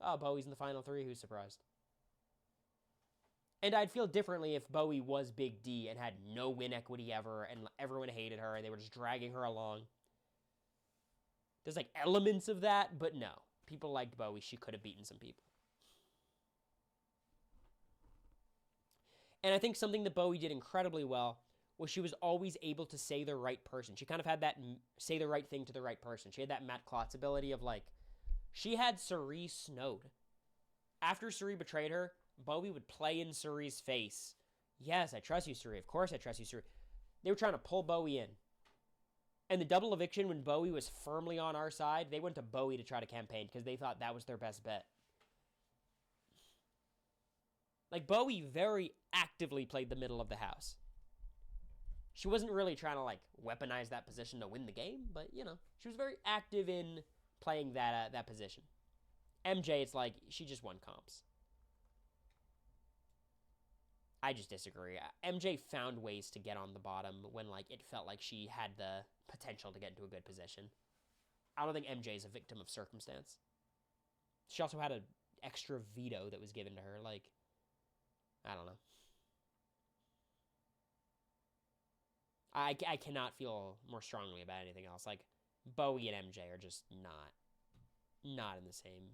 Oh, Bowie's in the final 3. Who's surprised? And I'd feel differently if Bowie was Big D and had no win equity ever, and everyone hated her, and they were just dragging her along. There's elements of that, but no. People liked Bowie. She could have beaten some people. And I think something that Bowie did incredibly well was she was always able to say the right person. She kind of had that say the right thing to the right person. She had that Matt Klotz ability of she had Cirie snowed. After Cirie betrayed her, Bowie would play in Cirie's face. Yes, I trust you, Cirie. Of course I trust you, Cirie. They were trying to pull Bowie in. And the double eviction, when Bowie was firmly on our side, they went to Bowie to try to campaign because they thought that was their best bet. Bowie very actively played the middle of the house. She wasn't really trying to, weaponize that position to win the game, but, she was very active in playing that position. MJ, it's she just won comps. I just disagree. MJ found ways to get on the bottom when, it felt like she had the potential to get into a good position. I don't think MJ is a victim of circumstance. She also had an extra veto that was given to her, I don't know. I cannot feel more strongly about anything else. Bowie and MJ are just not in the same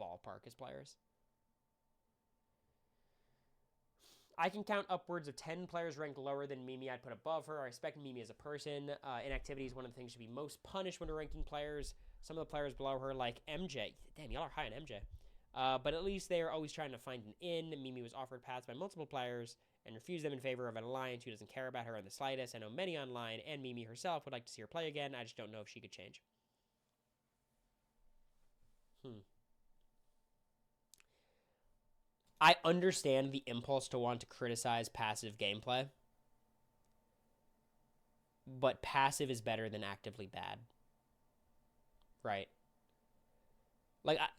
ballpark as players. I can count upwards of 10 players ranked lower than Mimi I'd put above her. I respect Mimi as a person. Inactivity is one of the things should be most punished when ranking players. Some of the players below her, like MJ. Damn, y'all are high on MJ. But at least they are always trying to find an in. Mimi was offered paths by multiple players and refused them in favor of an alliance who doesn't care about her in the slightest. I know many online, and Mimi herself would like to see her play again. I just don't know if she could change. I understand the impulse to want to criticize passive gameplay, but passive is better than actively bad. Right?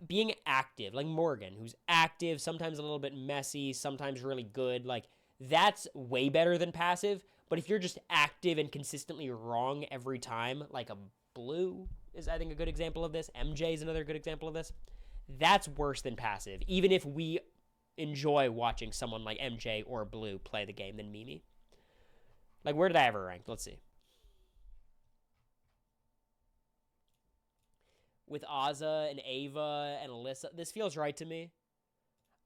Being active, like Morgan, who's active, sometimes a little bit messy, sometimes really good, that's way better than passive. But if you're just active and consistently wrong every time, like a Blue is, I think, a good example of this. MJ is another good example of this. That's worse than passive, even if we enjoy watching someone like MJ or Blue play the game than Mimi. Where did I ever rank? Let's see. With Azah and Ava and Alyssa, this feels right to me.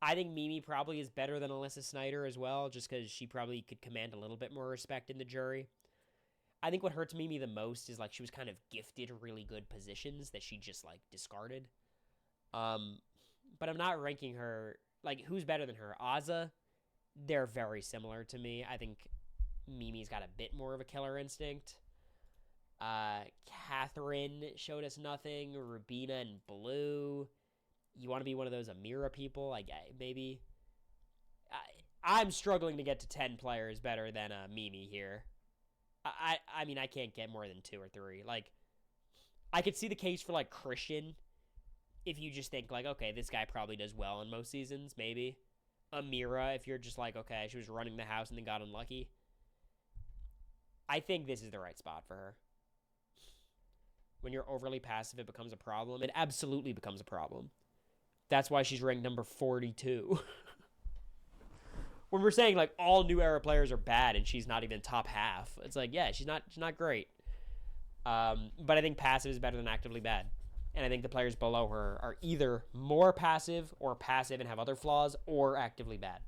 I think Mimi probably is better than Alyssa Snyder as well, just because she probably could command a little bit more respect in the jury. I think what hurts Mimi the most is she was kind of gifted really good positions that she just discarded. But I'm not ranking her who's better than her. Azah, they're very similar to me. I think Mimi's got a bit more of a killer instinct. Catherine showed us nothing. Rubina and Blue. You want to be one of those Amira people? Maybe. I'm struggling to get to 10 players better than Mimi here. I mean, I can't get more than 2 or 3. Like, I could see the case for, like, Christian. If you just think, like, okay, this guy probably does well in most seasons, maybe. Amira, if you're just like, okay, she was running the house and then got unlucky. I think this is the right spot for her. When you're overly passive, it becomes a problem. It absolutely becomes a problem. That's why she's ranked number 42. When we're saying, like, all new era players are bad and she's not even top half, it's like, yeah, she's not great. But I think passive is better than actively bad. And I think the players below her are either more passive or passive and have other flaws or actively bad.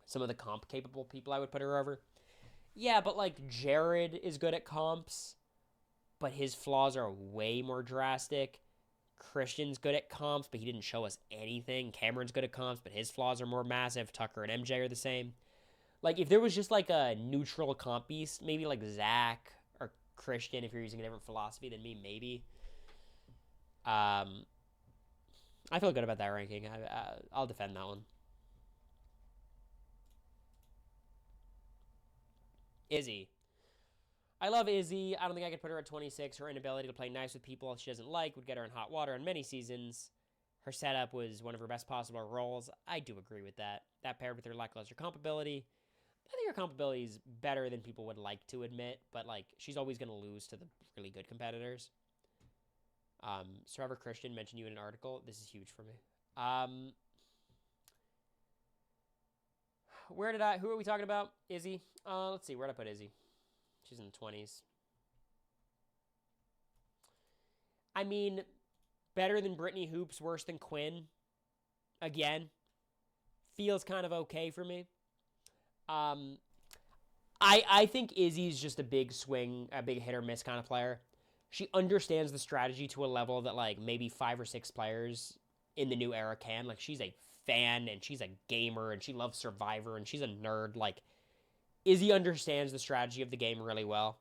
Some of the comp-capable people I would put her over. Yeah, but, like, Jared is good at comps, but his flaws are way more drastic. Christian's good at comps, but he didn't show us anything. Cameron's good at comps, but his flaws are more massive. Tucker and MJ are the same. Like, if there was just, like, a neutral comp beast, maybe, like, Zach or Christian, if you're using a different philosophy than me, maybe. I feel good about that ranking. I'll defend that one. Izzy. I love Izzy. I don't think I could put her at 26. Her inability to play nice with people she doesn't like would get her in hot water in many seasons. Her setup was one of her best possible roles. I do agree with that. That paired with her lackluster comp ability. I think her comp ability is better than people would like to admit, but, like, she's always going to lose to the really good competitors. Survivor Christian mentioned you in an article. This is huge for me. Who are we talking about? Izzy? Let's see, where'd I put Izzy? She's in the 20s. I mean, better than Brittany Hoops, worse than Quinn. Again, feels kind of okay for me. I think Izzy's just a big swing, a big hit or miss kind of player. She understands the strategy to a level that, like, maybe 5 or 6 players in the new era can. Like, she's a fan and she's a gamer and she loves Survivor and she's a nerd. Like, Izzy understands the strategy of the game really well.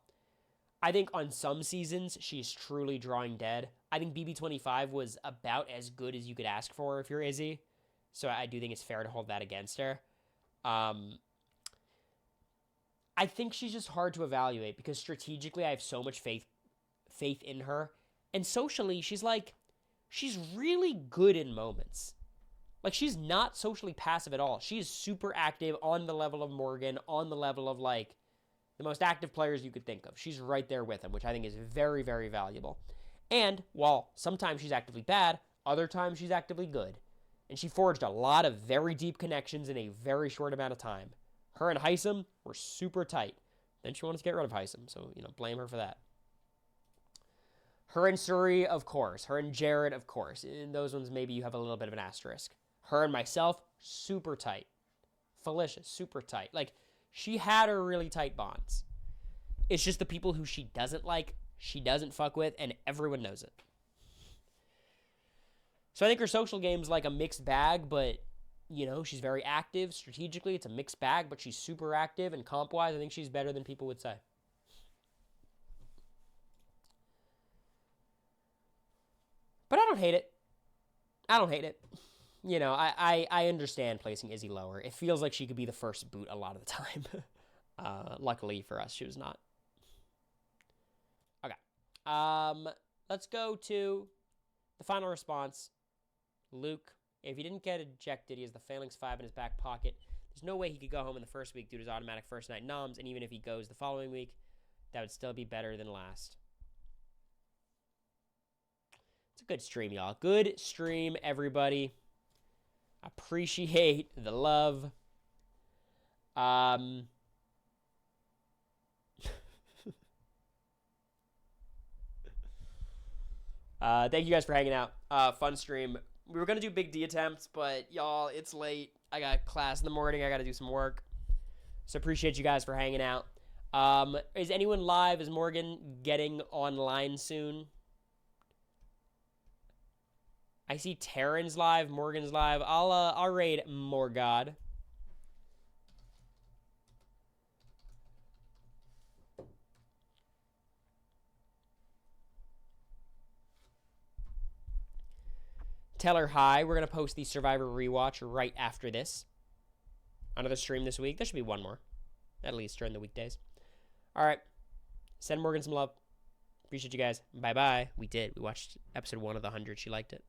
I think on some seasons, she's truly drawing dead. I think BB25 was about as good as you could ask for if you're Izzy. So I do think it's fair to hold that against her. I think she's just hard to evaluate because strategically I have so much faith in her. And socially, she's really good in moments. Like, she's not socially passive at all. She's super active on the level of Morgan, on the level of, like, the most active players you could think of. She's right there with him, which I think is very, very valuable. And while sometimes she's actively bad, other times she's actively good. And she forged a lot of very deep connections in a very short amount of time. Her and Heisem were super tight. Then she wanted to get rid of Heisem, so, blame her for that. Her and Suri, of course. Her and Jared, of course. In those ones, maybe you have a little bit of an asterisk. Her and myself, super tight. Felicia, super tight. Like, she had her really tight bonds. It's just the people who she doesn't like, she doesn't fuck with, and everyone knows it. So I think her social game's like a mixed bag, but, she's very active strategically. It's a mixed bag, but she's super active, and comp-wise, I think she's better than people would say. But I don't hate it. I understand placing Izzy lower. It feels like she could be the first boot a lot of the time. Luckily for us, she was not. Okay. Let's go to the final response. Luke, if he didn't get ejected, he has the Phalanx 5 in his back pocket. There's no way he could go home in the first week due to his automatic first night noms, and even if he goes the following week, that would still be better than last. It's a good stream, y'all. Good stream, everybody. Appreciate the love. Thank you guys for hanging out. Fun stream. We were going to do Big D attempts, but y'all, it's late. I got class in the morning. I got to do some work. So appreciate you guys for hanging out. Is anyone live? Is Morgan getting online soon? I see Taryn's live, Morgan's live. I'll raid Morgod. Tell her hi. We're going to post the Survivor rewatch right after this. Another stream this week. There should be one more, at least during the weekdays. All right. Send Morgan some love. Appreciate you guys. Bye-bye. We did. We watched episode 1 of The 100. She liked it.